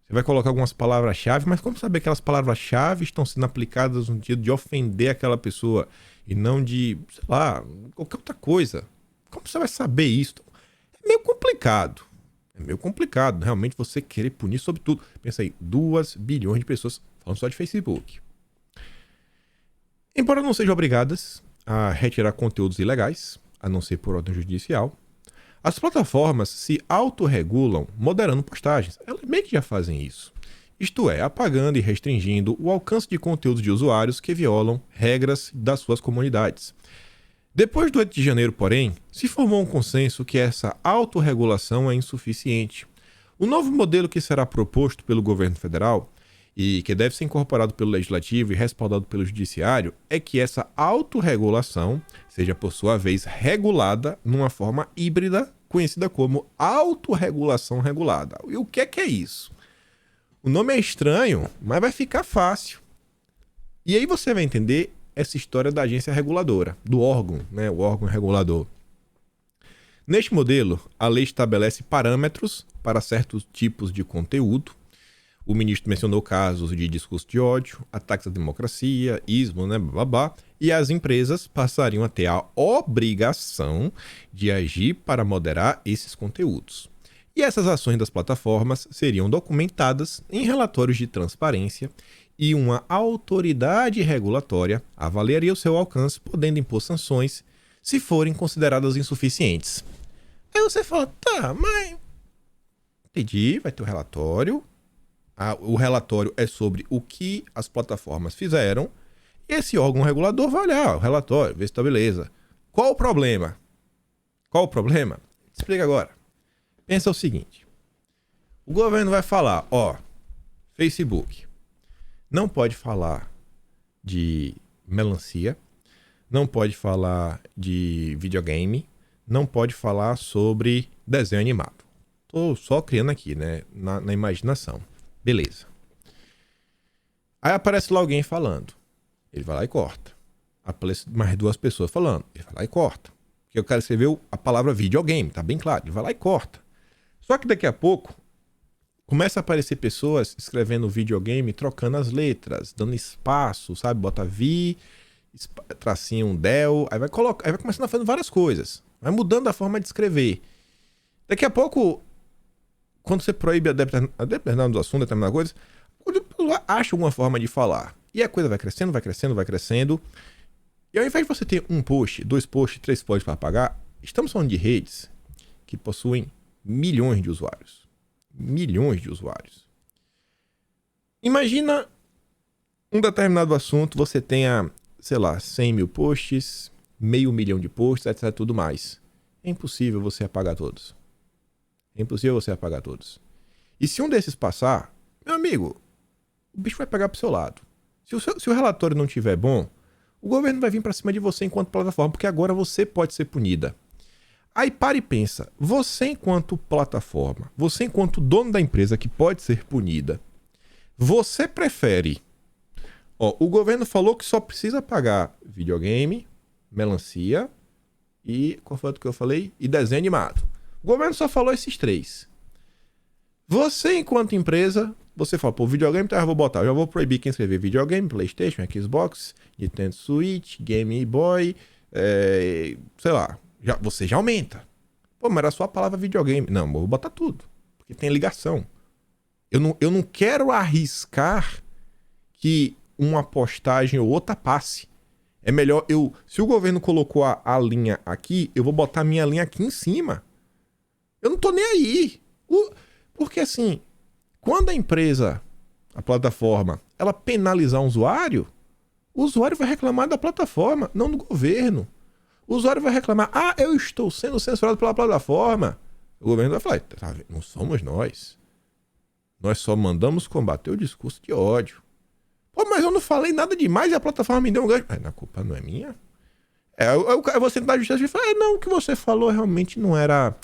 Você vai colocar algumas palavras-chave, mas como saber que aquelas palavras-chave estão sendo aplicadas no sentido de ofender aquela pessoa e não de, sei lá, qualquer outra coisa? Como você vai saber isso? É meio complicado. Realmente você querer punir sobre tudo. Pensa aí, 2 bilhões de pessoas falando só de Facebook. Embora não sejam obrigadas a retirar conteúdos ilegais, a não ser por ordem judicial. As plataformas se autorregulam moderando postagens. Elas meio que já fazem isso. Isto é, apagando e restringindo o alcance de conteúdos de usuários que violam regras das suas comunidades. Depois do 8 de janeiro, porém, se formou um consenso que essa autorregulação é insuficiente. O novo modelo que será proposto pelo governo federal e que deve ser incorporado pelo Legislativo e respaldado pelo Judiciário é que essa autorregulação seja, por sua vez, regulada numa forma híbrida, conhecida como autorregulação regulada. E o que é isso? O nome é estranho, mas vai ficar fácil. E aí você vai entender essa história da agência reguladora, do órgão, né, o órgão regulador. Neste modelo, a lei estabelece parâmetros para certos tipos de conteúdo. O ministro mencionou casos de discurso de ódio, ataques à democracia, ismo, né, blá, blá, blá, e as empresas passariam a ter a obrigação de agir para moderar esses conteúdos. E essas ações das plataformas seriam documentadas em relatórios de transparência e uma autoridade regulatória avaliaria o seu alcance, podendo impor sanções se forem consideradas insuficientes. Aí você fala, tá, mas entendi, vai ter o relatório. O relatório é sobre o que as plataformas fizeram. E esse órgão regulador vai olhar o relatório, ver se tá beleza. Qual o problema? Qual o problema? Explica agora. Pensa o seguinte. O governo vai falar, ó, Facebook não pode falar de melancia, não pode falar de videogame, não pode falar sobre desenho animado. Tô só criando aqui, né, na imaginação. Beleza. Aí aparece lá alguém falando. Ele vai lá e corta. Aparece mais duas pessoas falando. Ele vai lá e corta. Porque o cara escreveu a palavra videogame, tá bem claro. Ele vai lá e corta. Só que daqui a pouco começa a aparecer pessoas escrevendo videogame, trocando as letras, dando espaço, sabe? Bota V, tracinho um del, aí vai começando a fazer várias coisas. Vai mudando a forma de escrever. Daqui a pouco, quando você proíbe a determinado assunto, determinada coisa, o pessoal acha alguma forma de falar. E a coisa vai crescendo, vai crescendo, vai crescendo. E ao invés de você ter um post, 2 posts, 3 posts para pagar, estamos falando de redes que possuem milhões de usuários. Milhões de usuários. Imagina um determinado assunto, você tenha, sei lá, 100 mil posts, 500 mil de posts, etc, tudo mais. É impossível você apagar todos. É impossível você apagar todos. E se um desses passar, meu amigo, o bicho vai pegar pro seu lado. Se o relatório não estiver bom, o governo vai vir para cima de você enquanto plataforma, porque agora você pode ser punida. Aí para e pensa, você enquanto plataforma, você enquanto dono da empresa que pode ser punida, você prefere... o governo falou que só precisa pagar videogame, melancia e... qual foi o que eu falei? E desenho animado. O governo só falou esses 3. Você enquanto empresa, você fala, pô, videogame, então eu vou botar, eu já vou proibir quem escrever videogame, PlayStation, Xbox, Nintendo Switch, Game Boy, sei lá. Você já aumenta. Pô, mas era só a palavra videogame. Não, eu vou botar tudo. Porque tem ligação. Eu não quero arriscar que uma postagem ou outra passe. É melhor se o governo colocou a linha aqui, eu vou botar a minha linha aqui em cima. Eu não tô nem aí. Porque assim, quando a empresa, a plataforma, ela penalizar um usuário, o usuário vai reclamar da plataforma, não do governo. O usuário vai reclamar, eu estou sendo censurado pela plataforma. O governo vai falar, tá, não somos nós. Nós só mandamos combater o discurso de ódio. Pô, mas eu não falei nada demais e a plataforma me deu um gancho. A culpa não é minha. Eu vou sentar na justiça e falar, não, o que você falou realmente não era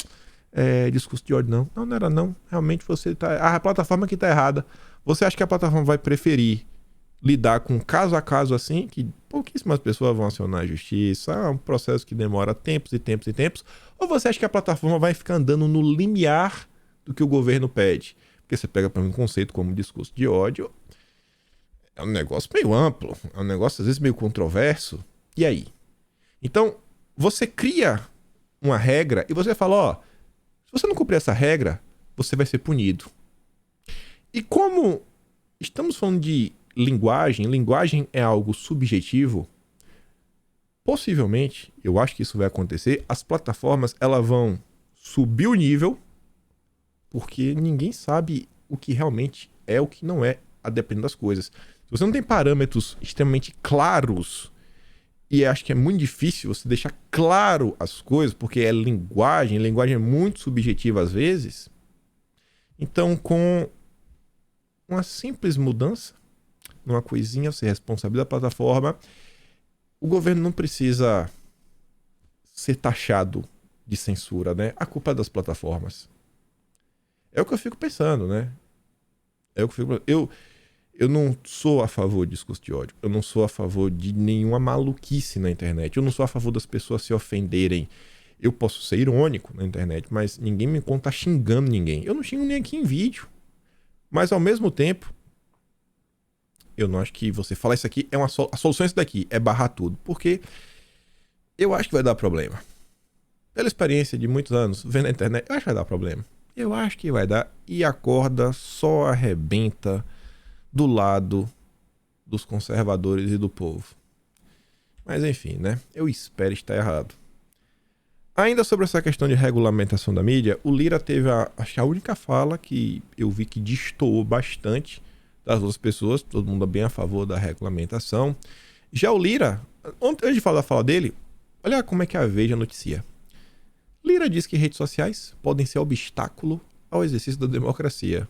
discurso de ódio, não. Não era, não. Realmente você tá... a plataforma que tá errada. Você acha que a plataforma vai preferir lidar com caso a caso assim, que pouquíssimas pessoas vão acionar a justiça, é um processo que demora tempos e tempos e tempos, ou você acha que a plataforma vai ficar andando no limiar do que o governo pede? Porque você pega para um conceito como discurso de ódio, é um negócio meio amplo, é um negócio às vezes meio controverso. E aí? Então, você cria uma regra e você fala, se você não cumprir essa regra, você vai ser punido. E como estamos falando de linguagem é algo subjetivo, Possivelmente, eu acho que isso vai acontecer, as plataformas elas vão subir o nível, porque ninguém sabe o que realmente é o que não é, a depender das coisas. Se você não tem parâmetros extremamente claros, e acho que é muito difícil você deixar claro as coisas, porque é linguagem é muito subjetiva às vezes. Então, com uma simples mudança, numa coisinha, ser responsável da plataforma, o governo não precisa ser taxado de censura, né? A culpa é das plataformas. É o que eu fico pensando, né? Eu não sou a favor de discurso de ódio. Eu não sou a favor de nenhuma maluquice na internet. Eu não sou a favor das pessoas se ofenderem. Eu posso ser irônico na internet, mas ninguém me conta xingando ninguém. Eu não xingo nem aqui em vídeo. Mas ao mesmo tempo, eu não acho que você falar isso aqui é a solução é isso daqui, é barrar tudo. Porque eu acho que vai dar problema. Pela experiência de muitos anos vendo a internet, eu acho que vai dar problema. Eu acho que vai dar. E a corda só arrebenta do lado dos conservadores e do povo. Mas enfim, né? Eu espero estar errado. Ainda sobre essa questão de regulamentação da mídia, o Lira teve acho que a única fala que eu vi que destoou bastante das outras pessoas, todo mundo bem a favor da regulamentação. Já o Lira, antes de falar da fala dele, olha como é que a Veja noticia. Lira diz que redes sociais podem ser obstáculo ao exercício da democracia.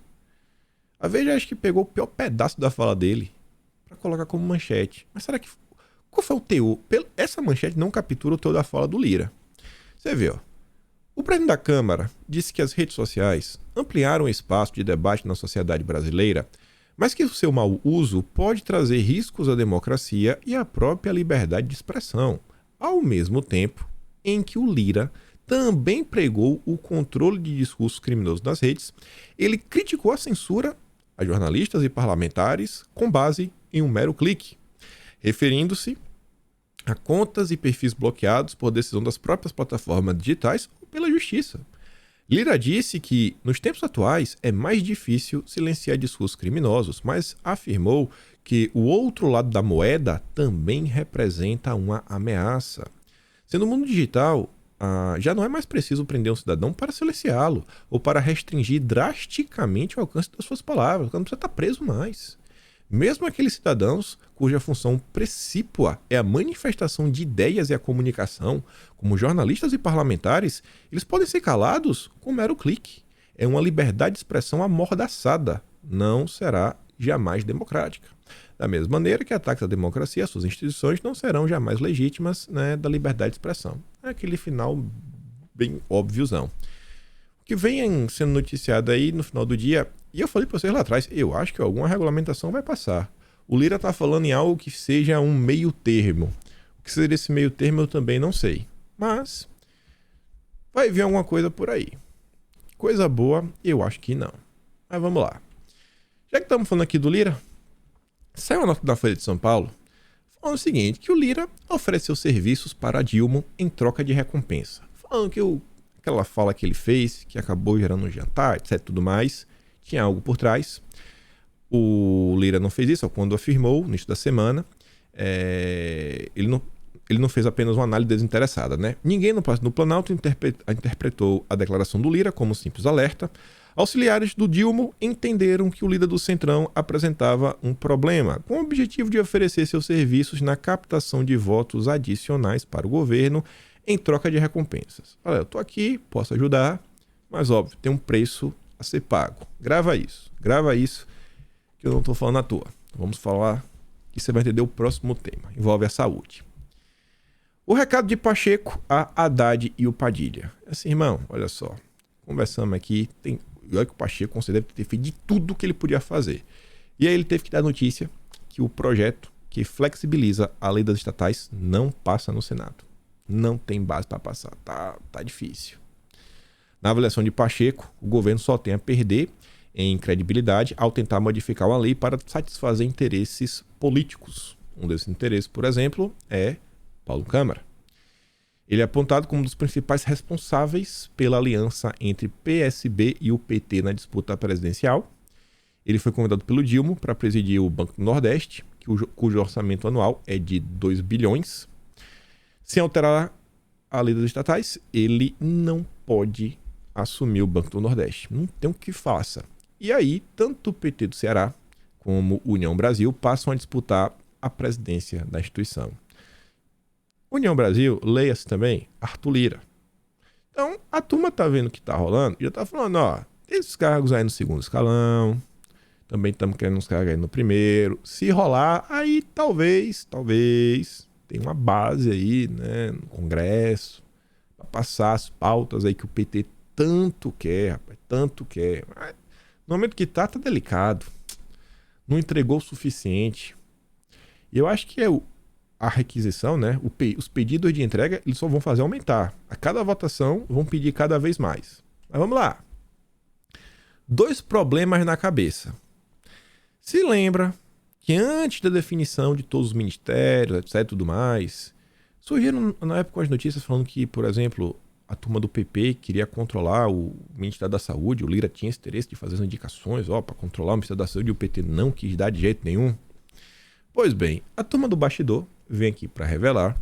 A Veja acho que pegou o pior pedaço da fala dele para colocar como manchete. Mas será que... Qual foi o teor? Essa manchete não captura o teor da fala do Lira. Você vê, ó. O presidente da Câmara disse que as redes sociais ampliaram o espaço de debate na sociedade brasileira, mas que o seu mau uso pode trazer riscos à democracia e à própria liberdade de expressão, ao mesmo tempo em que o Lira também pregou o controle de discursos criminosos nas redes. Ele criticou a censura a jornalistas e parlamentares com base em um mero clique, referindo-se a contas e perfis bloqueados por decisão das próprias plataformas digitais ou pela justiça. Lira disse que, nos tempos atuais, é mais difícil silenciar discursos criminosos, mas afirmou que o outro lado da moeda também representa uma ameaça. Sendo o mundo digital, já não é mais preciso prender um cidadão para silenciá-lo ou para restringir drasticamente o alcance das suas palavras, porque não precisa estar preso mais. Mesmo aqueles cidadãos cuja função precípua é a manifestação de ideias e a comunicação, como jornalistas e parlamentares, eles podem ser calados com um mero clique. É uma liberdade de expressão amordaçada, não será jamais democrática. Da mesma maneira que ataques à democracia, as suas instituições não serão jamais legítimas, né, da liberdade de expressão. É aquele final bem óbviozão. O que vem sendo noticiado aí no final do dia, e eu falei para vocês lá atrás, eu acho que alguma regulamentação vai passar. O Lira está falando em algo que seja um meio termo. O que seria esse meio termo eu também não sei. Mas vai vir alguma coisa por aí. Coisa boa, eu acho que não. Mas vamos lá. Já que estamos falando aqui do Lira, saiu uma nota da Folha de São Paulo falando o seguinte, que o Lira ofereceu serviços para a Dilma em troca de recompensa. Falando que aquela fala que ele fez, que acabou gerando um jantar, etc, tudo mais, tinha algo por trás. O Lira não fez isso, quando afirmou, no início da semana, ele não fez apenas uma análise desinteressada, né? Ninguém no Palácio do Planalto interpretou a declaração do Lira como simples alerta. Auxiliares do Dilma entenderam que o líder do Centrão apresentava um problema, com o objetivo de oferecer seus serviços na captação de votos adicionais para o governo em troca de recompensas. Olha, eu tô aqui, posso ajudar, mas óbvio, tem um preço a ser pago. Grava isso, que eu não tô falando à toa. Vamos falar que você vai entender o próximo tema, envolve a saúde. O recado de Pacheco a Haddad e o Padilha. Assim, irmão, olha só, conversamos aqui, olha que o Pacheco deve ter feito de tudo que ele podia fazer. E aí ele teve que dar notícia que o projeto que flexibiliza a lei das estatais não passa no Senado. Não tem base para passar, tá difícil. Na avaliação de Pacheco, o governo só tem a perder em credibilidade ao tentar modificar uma lei para satisfazer interesses políticos. Um desses interesses, por exemplo, é Paulo Câmara. Ele é apontado como um dos principais responsáveis pela aliança entre PSB e o PT na disputa presidencial. Ele foi convidado pelo Dilma para presidir o Banco do Nordeste, cujo orçamento anual é de 2 bilhões. Sem alterar a lei das estatais, ele não pode assumir o Banco do Nordeste. Não tem o que faça. E aí, tanto o PT do Ceará como União Brasil passam a disputar a presidência da instituição. União Brasil, leia-se também Arthur Lira. Então, a turma tá vendo o que tá rolando e já tá falando, ó, tem esses cargos aí no segundo escalão, também estamos querendo uns cargos aí no primeiro. Se rolar, aí talvez, tem uma base aí, né, no Congresso, para passar as pautas aí que o PT tanto quer, rapaz, tanto quer. Mas, no momento que tá delicado. Não entregou o suficiente. E eu acho que a requisição, né, os pedidos de entrega, eles só vão fazer aumentar. A cada votação, vão pedir cada vez mais. Mas vamos lá. 2 problemas na cabeça. Se lembra que antes da definição de todos os ministérios, etc, e tudo mais, surgiram na época as notícias falando que, por exemplo, a turma do PP queria controlar o Ministério da Saúde, o Lira tinha esse interesse de fazer as indicações, para controlar o Ministério da Saúde, e o PT não quis dar de jeito nenhum. Pois bem, a turma do bastidor vem aqui para revelar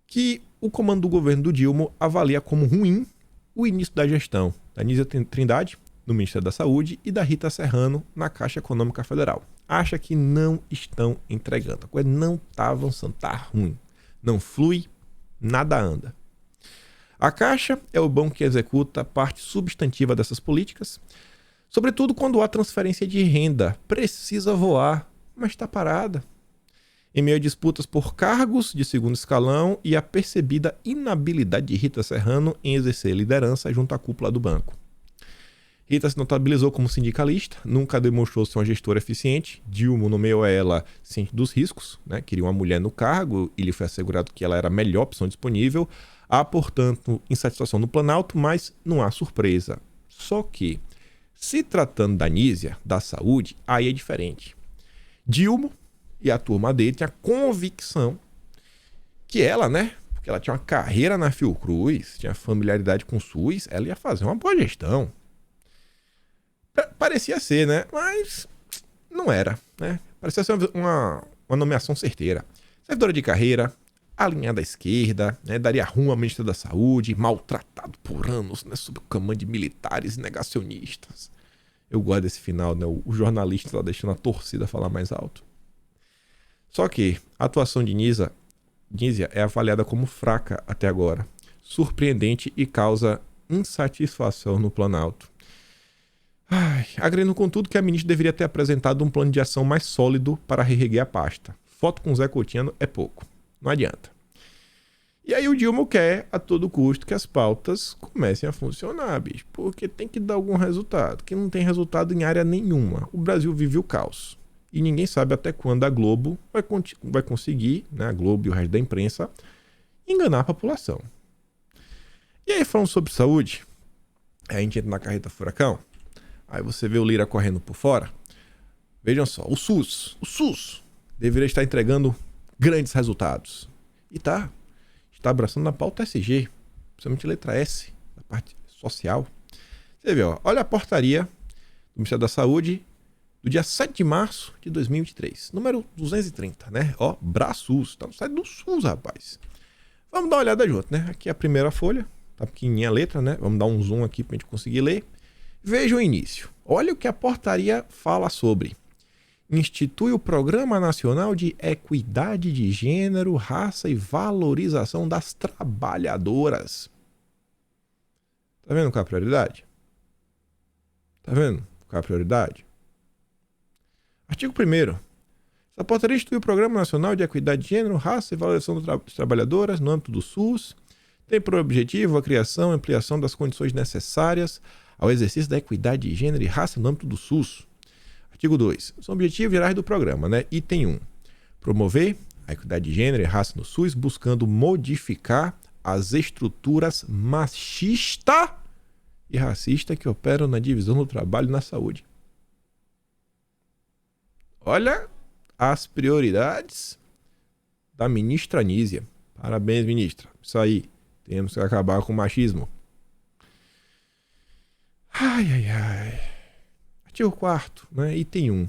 que o comando do governo do Dilma avalia como ruim o início da gestão da Nízia Trindade, no Ministério da Saúde, e da Rita Serrano, na Caixa Econômica Federal. Acha que não estão entregando. A coisa não está avançando, está ruim. Não flui, nada anda. A Caixa é o banco que executa a parte substantiva dessas políticas, sobretudo quando há transferência de renda. Precisa voar, mas está parada. Em meio a disputas por cargos de segundo escalão e a percebida inabilidade de Rita Serrano em exercer liderança junto à cúpula do banco. Rita se notabilizou como sindicalista, nunca demonstrou ser uma gestora eficiente. Dilma nomeou ela ciente dos riscos, né? Queria uma mulher no cargo e lhe foi assegurado que ela era a melhor opção disponível. Há, portanto, insatisfação no Planalto, mas não há surpresa. Só que, se tratando da Nízia, da saúde, aí é diferente. Dilma e a turma dele tinha a convicção que ela, né? Porque ela tinha uma carreira na Fiocruz, tinha familiaridade com o SUS, ela ia fazer uma boa gestão. Parecia ser, né? Mas não era, né? Parecia ser uma nomeação certeira. Servidora de carreira, alinhada à esquerda, né? Daria rumo ao Ministério da Saúde, maltratado por anos, né? Sob o comando de militares e negacionistas. Eu gosto desse final, né? O jornalista tá deixando a torcida falar mais alto. Só que a atuação de Nízia é avaliada como fraca até agora, surpreendente e causa insatisfação no Planalto. Agredindo contudo que a ministra deveria ter apresentado um plano de ação mais sólido para reerguer a pasta. Foto com Zé Coutinho é pouco. Não adianta. E aí o Dilma quer, a todo custo, que as pautas comecem a funcionar, bicho. Porque tem que dar algum resultado. Que não tem resultado em área nenhuma. O Brasil vive o caos. E ninguém sabe até quando a Globo vai conseguir, né, a Globo e o resto da imprensa, enganar a população. E aí, falando sobre saúde, aí a gente entra na carreta furacão. Aí você vê o Lira correndo por fora. Vejam só, o SUS deveria estar entregando grandes resultados. E está abraçando na pauta SG, principalmente letra S, da parte social. Você vê, olha a portaria do Ministério da Saúde do dia 7 de março de 2023, número 230, né? BRASUS, tá no site do SUS, rapaz. Vamos dar uma olhada junto, né? Aqui é a primeira folha, tá pequenininha a letra, né? Vamos dar um zoom aqui pra gente conseguir ler. Veja o início. Olha o que a portaria fala sobre. Institui o Programa Nacional de Equidade de Gênero, Raça e Valorização das Trabalhadoras. Tá vendo qual é a prioridade? Tá vendo qual é a prioridade? Artigo 1º. Essa portaria institui o Programa Nacional de Equidade de Gênero, Raça e Valorização das Trabalhadoras no âmbito do SUS. Tem por objetivo a criação e ampliação das condições necessárias ao exercício da equidade de gênero e raça no âmbito do SUS. Artigo 2. São objetivos gerais do programa, né? Item 1. Promover a equidade de gênero e raça no SUS, buscando modificar as estruturas machista e racista que operam na divisão do trabalho e na saúde. Olha as prioridades da ministra Nízia. Parabéns, ministra. Isso aí. Temos que acabar com o machismo. Artigo 4º, né? Item 1.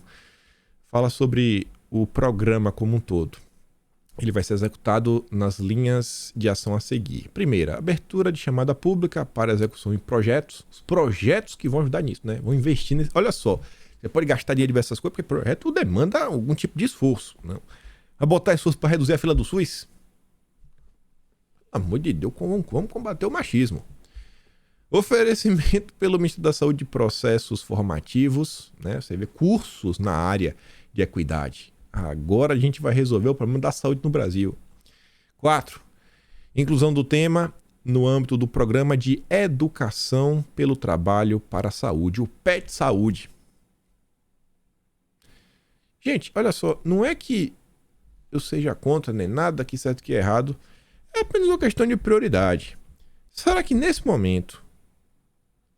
Fala sobre o programa como um todo. ele vai ser executado nas linhas de ação a seguir. Primeira, abertura de chamada pública para execução em projetos. Os projetos que vão ajudar nisso, né? Vão investir nisso. Olha só, você pode gastar dinheiro em diversas coisas, porque projeto demanda algum tipo de esforço. Não? Vai botar esforço para reduzir a fila do SUS? Pelo amor de Deus, como combater o machismo? Oferecimento pelo Ministério da Saúde de processos formativos, né? Você vê cursos na área de equidade. Agora a gente vai resolver o problema da saúde no Brasil. 4. Inclusão do tema no âmbito do Programa de Educação pelo Trabalho para a Saúde, o PET Saúde. Gente, olha só, não é que eu seja contra nem nada, que certo que é errado, é apenas uma questão de prioridade. Será que nesse momento,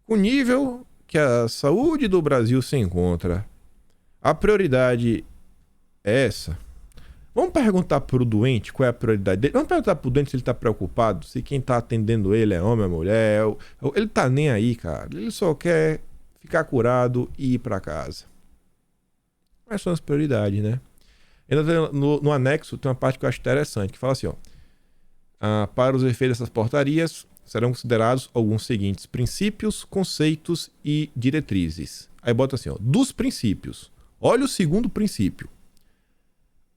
com o nível que a saúde do Brasil se encontra, a prioridade é essa? Vamos perguntar para o doente qual é a prioridade dele. Vamos perguntar para o doente se ele está preocupado, se quem está atendendo ele é homem ou mulher. Ele tá nem aí, cara. Ele só quer ficar curado e ir para casa. Quais são as prioridades, né? No anexo tem uma parte que eu acho interessante, que fala assim, ó. Para os efeitos dessas portarias, serão considerados alguns seguintes princípios, conceitos e diretrizes. Aí bota assim, ó, dos princípios. Olha o segundo princípio.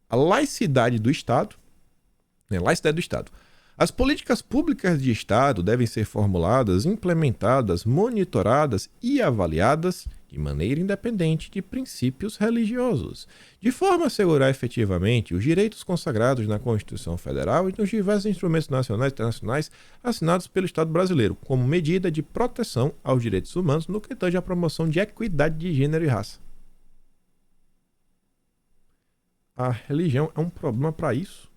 A laicidade do Estado. Laicidade do Estado. As políticas públicas de Estado devem ser formuladas, implementadas, monitoradas e avaliadas de maneira independente de princípios religiosos, de forma a assegurar efetivamente os direitos consagrados na Constituição Federal e nos diversos instrumentos nacionais e internacionais assinados pelo Estado brasileiro, como medida de proteção aos direitos humanos no que tange à promoção de equidade de gênero e raça. A religião é um problema para isso?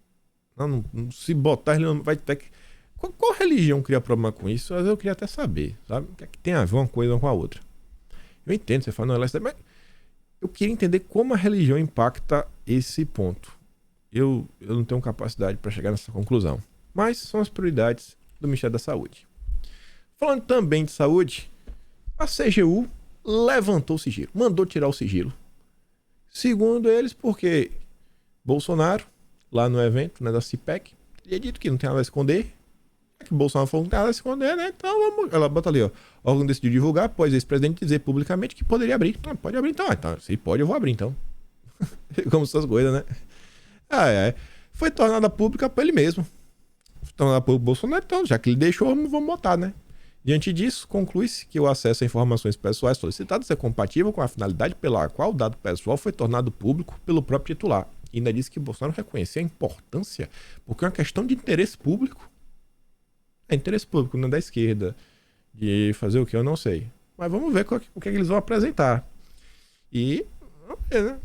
Não, se botar, ele não vai ter que... Qual religião cria problema com isso? Às vezes eu queria até saber, sabe? O que é que tem a ver uma coisa com a outra? Eu entendo, você fala, não, mas eu queria entender como a religião impacta esse ponto. Eu não tenho capacidade para chegar nessa conclusão. Mas são as prioridades do Ministério da Saúde. Falando também de saúde, a CGU levantou o sigilo, mandou tirar o sigilo. Segundo eles, porque Bolsonaro, lá no evento, né, da CIPEC, teria dito que não tem nada a esconder. É que o Bolsonaro falou que não tem nada a esconder, né? Então vamos... Ela bota ali, ó. O órgão decidiu divulgar após esse presidente dizer publicamente que poderia abrir. Pode abrir então. Então, se pode, eu vou abrir então. Como essas coisas, né? Foi tornada pública por ele mesmo. Foi tornada pública por Bolsonaro, então, já que ele deixou, vamos botar, né? Diante disso, conclui-se que o acesso a informações pessoais solicitadas é compatível com a finalidade pela qual o dado pessoal foi tornado público pelo próprio titular. E ainda disse que Bolsonaro reconhecia a importância, porque é uma questão de interesse público. É interesse público, não é da esquerda. De fazer o que eu não sei. Mas vamos ver o que eles vão apresentar. E vamos ver, né?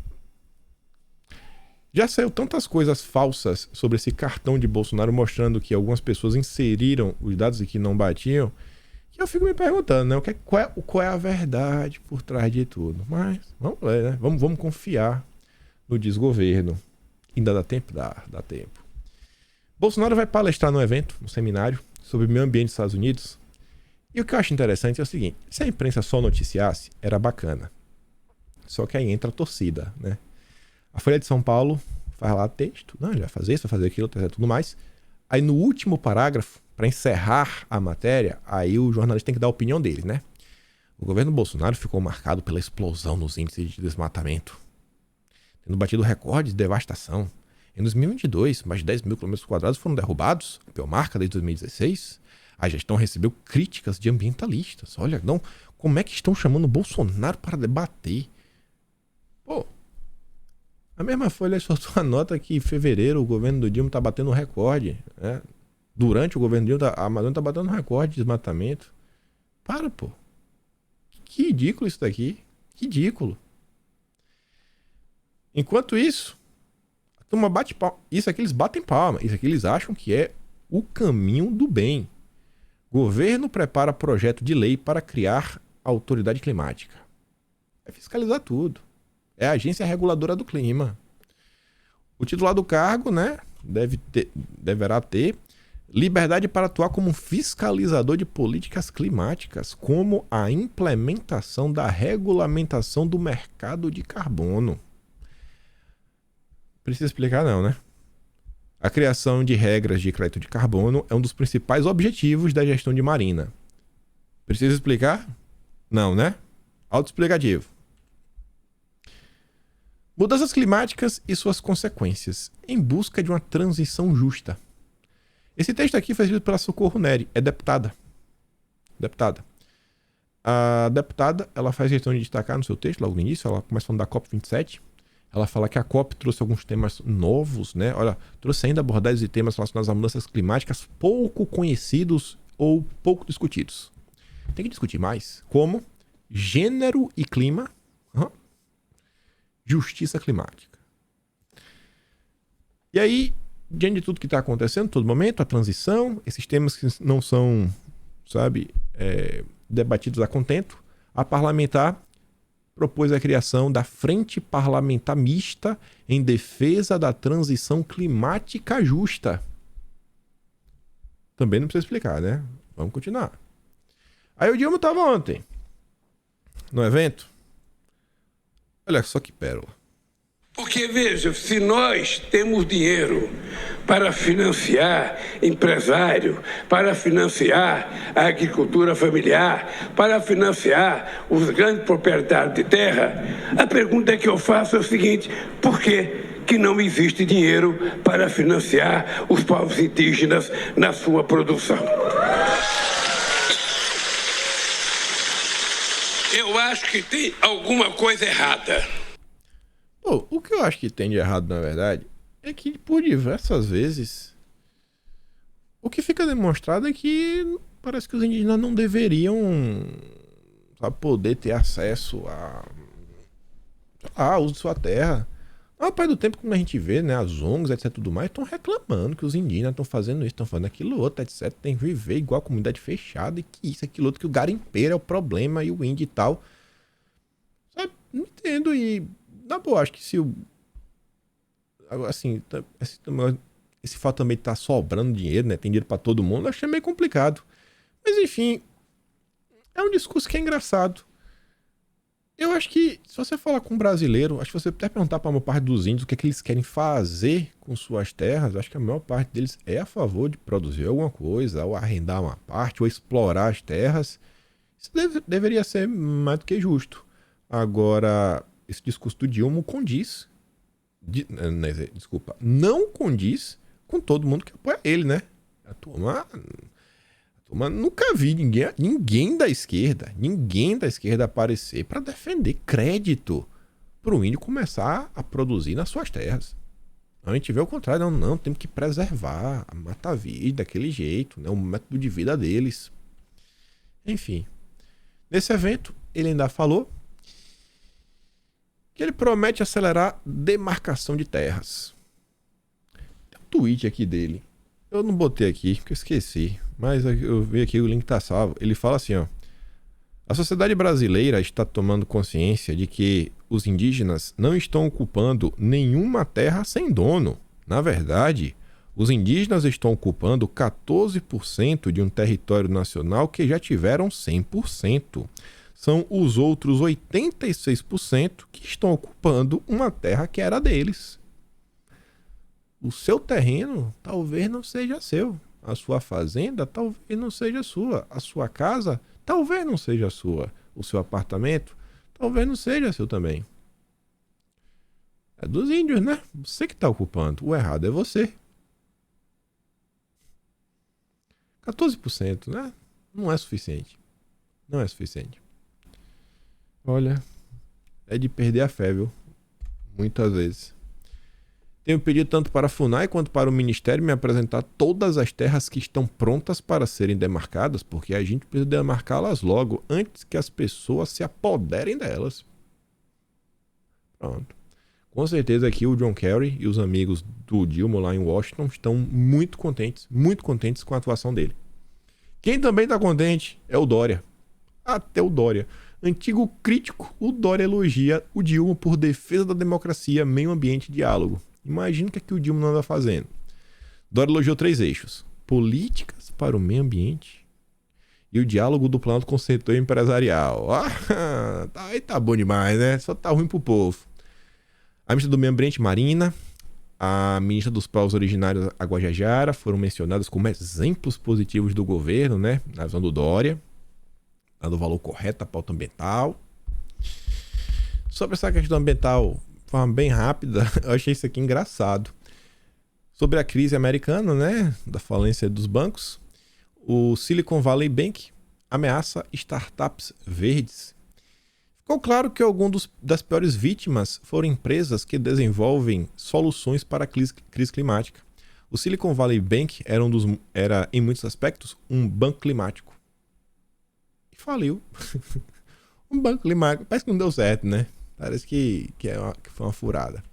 Já saiu tantas coisas falsas sobre esse cartão de Bolsonaro, mostrando que algumas pessoas inseriram os dados e que não batiam, que eu fico me perguntando, né? Qual é a verdade por trás de tudo. Mas vamos ver, né? Vamos confiar no desgoverno. Ainda dá tempo? Dá tempo. Bolsonaro vai palestrar no evento, no seminário, sobre o meio ambiente dos Estados Unidos. E o que eu acho interessante é o seguinte, se a imprensa só noticiasse, era bacana. Só que aí entra a torcida, né? A Folha de São Paulo faz lá texto, não, ele vai fazer isso, vai fazer aquilo, tudo mais. Aí no último parágrafo, para encerrar a matéria, aí o jornalista tem que dar a opinião dele, né? O governo Bolsonaro ficou marcado pela explosão nos índices de desmatamento, tendo batido recordes de devastação. Em 2022, mais de 10 mil km² foram derrubados, a pior marca desde 2016. A gestão recebeu críticas de ambientalistas. Olha, não, como é que estão chamando o Bolsonaro para debater? Pô, a mesma Folha soltou a nota que em fevereiro o governo do Dilma está batendo um recorde, né? Durante o governo do Dilma, a Amazônia está batendo um recorde de desmatamento. Para, pô. Que ridículo isso daqui. Que ridículo. Enquanto isso, a turma bate palma. Isso aqui eles batem palma. Isso aqui eles acham que é o caminho do bem. Governo prepara projeto de lei para criar autoridade climática. É fiscalizar tudo. É a agência reguladora do clima. O titular do cargo, né, deverá ter liberdade para atuar como fiscalizador de políticas climáticas, como a implementação da regulamentação do mercado de carbono. Precisa explicar não, né? A criação de regras de crédito de carbono é um dos principais objetivos da gestão de marina. Precisa explicar? Não, né? Autoexplicativo. Mudanças climáticas e suas consequências, em busca de uma transição justa. Esse texto aqui foi escrito pela Socorro Neri, é deputada. A deputada, ela faz questão de destacar no seu texto, logo no início, ela começa falando da COP27. Ela fala que a COP trouxe alguns temas novos, né? Olha, trouxe ainda abordagens e temas relacionados a mudanças climáticas pouco conhecidos ou pouco discutidos. Tem que discutir mais, como gênero e clima, justiça climática. E aí, diante de tudo que está acontecendo, todo momento, a transição, esses temas que não são, debatidos a contento, a parlamentar propôs a criação da Frente Parlamentar Mista em defesa da transição climática justa. Também não precisa explicar, né? Vamos continuar. Aí o Dilma estava ontem no evento. Olha só que pérola. Porque, veja, se nós temos dinheiro para financiar empresário, para financiar a agricultura familiar, para financiar os grandes proprietários de terra, a pergunta que eu faço é o seguinte: por que não existe dinheiro para financiar os povos indígenas na sua produção? Eu acho que tem alguma coisa errada. Pô, o que eu acho que tem de errado, na verdade, é que por diversas vezes o que fica demonstrado é que parece que os indígenas não deveriam poder ter acesso ao uso de sua terra. A parte do tempo, como a gente vê, né, as ONGs, etc, tudo mais, estão reclamando que os indígenas estão fazendo isso, estão fazendo aquilo outro, etc. Tem que viver igual a comunidade fechada e que isso, aquilo outro, que o garimpeiro é o problema e o índio e tal. Sabe? Não entendo. E na boa, acho que se o... assim, esse fato também tá sobrando dinheiro, né? Tem dinheiro pra todo mundo, acho que é meio complicado. Mas enfim, é um discurso que é engraçado. Eu acho que, se você falar com um brasileiro, acho que você até perguntar pra maior parte dos índios o que é que eles querem fazer com suas terras, acho que a maior parte deles é a favor de produzir alguma coisa, ou arrendar uma parte, ou explorar as terras. Isso deveria ser mais do que justo. Agora, esse discurso do Dilma condiz, não condiz com todo mundo que apoia ele, né? A turma nunca vi ninguém da esquerda aparecer para defender crédito para o índio começar a produzir nas suas terras. A gente vê o contrário, não, temos que preservar, matar a vida daquele jeito, né? O método de vida deles. Enfim, nesse evento ele ainda falou que ele promete acelerar demarcação de terras. Tem um tweet aqui dele. Eu não botei aqui, porque eu esqueci. Mas eu vi aqui, o link tá salvo. Ele fala assim, ó: a sociedade brasileira está tomando consciência de que os indígenas não estão ocupando nenhuma terra sem dono. Na verdade, os indígenas estão ocupando 14% de um território nacional que já tiveram 100%. São os outros 86% que estão ocupando uma terra que era deles. O seu terreno talvez não seja seu. A sua fazenda talvez não seja sua. A sua casa talvez não seja sua. O seu apartamento talvez não seja seu também. É dos índios, né? Você que está ocupando. O errado é você. 14%, né? Não é suficiente. Não é suficiente. Olha, é de perder a fé, viu? Muitas vezes. Tenho pedido tanto para a FUNAI quanto para o Ministério me apresentar todas as terras que estão prontas para serem demarcadas, porque a gente precisa demarcá-las logo, antes que as pessoas se apoderem delas. Pronto. Com certeza aqui o John Kerry e os amigos do Dilma lá em Washington estão muito contentes com a atuação dele. Quem também está contente é o Dória. Até o Dória. Antigo crítico, o Dória elogia o Dilma por defesa da democracia, meio ambiente e diálogo. Imagina o que o Dilma não anda fazendo. Dória elogiou 3 eixos: políticas para o meio ambiente e o diálogo do plano com o setor empresarial. Aí tá bom demais, né? Só tá ruim pro povo. A ministra do Meio Ambiente, Marina, a ministra dos Povos Originários, a Guajajara, foram mencionadas como exemplos positivos do governo, né? Na visão do Dória, dando o valor correto à pauta ambiental. Sobre essa questão ambiental, de forma bem rápida, eu achei isso aqui engraçado. Sobre a crise americana, né? Da falência dos bancos, o Silicon Valley Bank ameaça startups verdes. Ficou claro que algumas das piores vítimas foram empresas que desenvolvem soluções para a crise climática. O Silicon Valley Bank era, em muitos aspectos, um banco climático. E faliu. Um banco climático. Parece que não deu certo, né? Parece que foi uma furada.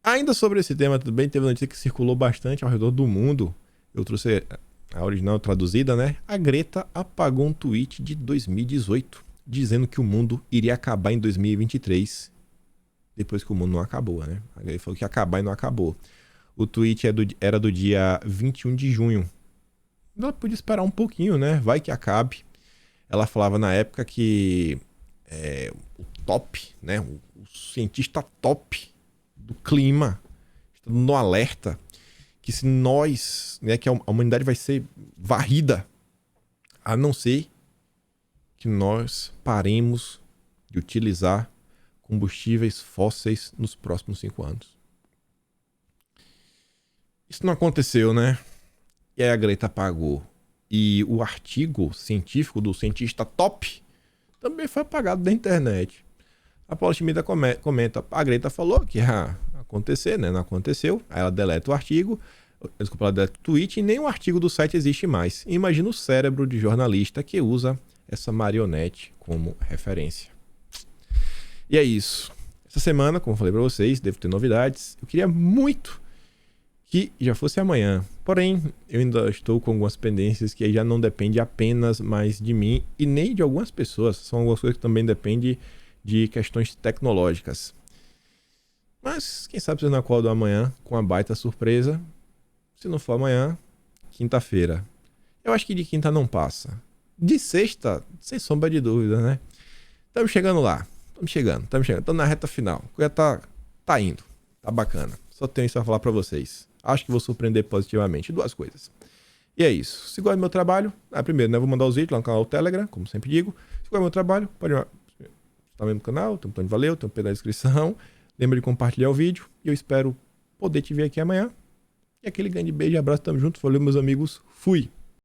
Ainda sobre esse tema, tudo bem, teve uma notícia que circulou bastante ao redor do mundo. Eu trouxe a original traduzida, né? A Greta apagou um tweet de 2018. Dizendo que o mundo iria acabar em 2023, depois que o mundo não acabou, né? Ele falou que ia acabar e não acabou. O tweet era do dia 21 de junho. Ela podia esperar um pouquinho, né? Vai que acabe. Ela falava na época que o top, né? O cientista top do clima está dando um alerta que se nós, né, que a humanidade vai ser varrida, a não ser que nós paremos de utilizar combustíveis fósseis nos próximos 5 anos. Isso não aconteceu, né? E aí a Greta apagou. E o artigo científico do cientista top também foi apagado da internet. A Paula Schmidt comenta, a Greta falou que ia acontecer, né? Não aconteceu. Aí ela deleta o artigo, desculpa, ela deleta o tweet e nem o artigo do site existe mais. Imagina o cérebro de jornalista que usa essa marionete como referência. E é isso. Essa semana, como eu falei para vocês, devo ter novidades. Eu queria muito que já fosse amanhã. Porém, eu ainda estou com algumas pendências que já não dependem apenas mais de mim e nem de algumas pessoas. São algumas coisas que também dependem de questões tecnológicas. Mas, quem sabe se eu não acordo amanhã com uma baita surpresa. Se não for amanhã, quinta-feira. Eu acho que de quinta não passa. De sexta, sem sombra de dúvida, né? Estamos chegando lá. Estamos chegando. Estamos na reta final. A coisa tá indo. Tá bacana. Só tenho isso a falar pra vocês. Acho que vou surpreender positivamente. 2 coisas. E é isso. Se gosta do meu trabalho, primeiro, né? Vou mandar os vídeos lá no canal do Telegram, como sempre digo. Se gosta do meu trabalho, pode estar no canal, tem um botão de valeu, tem um pedal na descrição. Lembra de compartilhar o vídeo. E eu espero poder te ver aqui amanhã. E aquele grande beijo e abraço. Tamo junto. Valeu, meus amigos. Fui.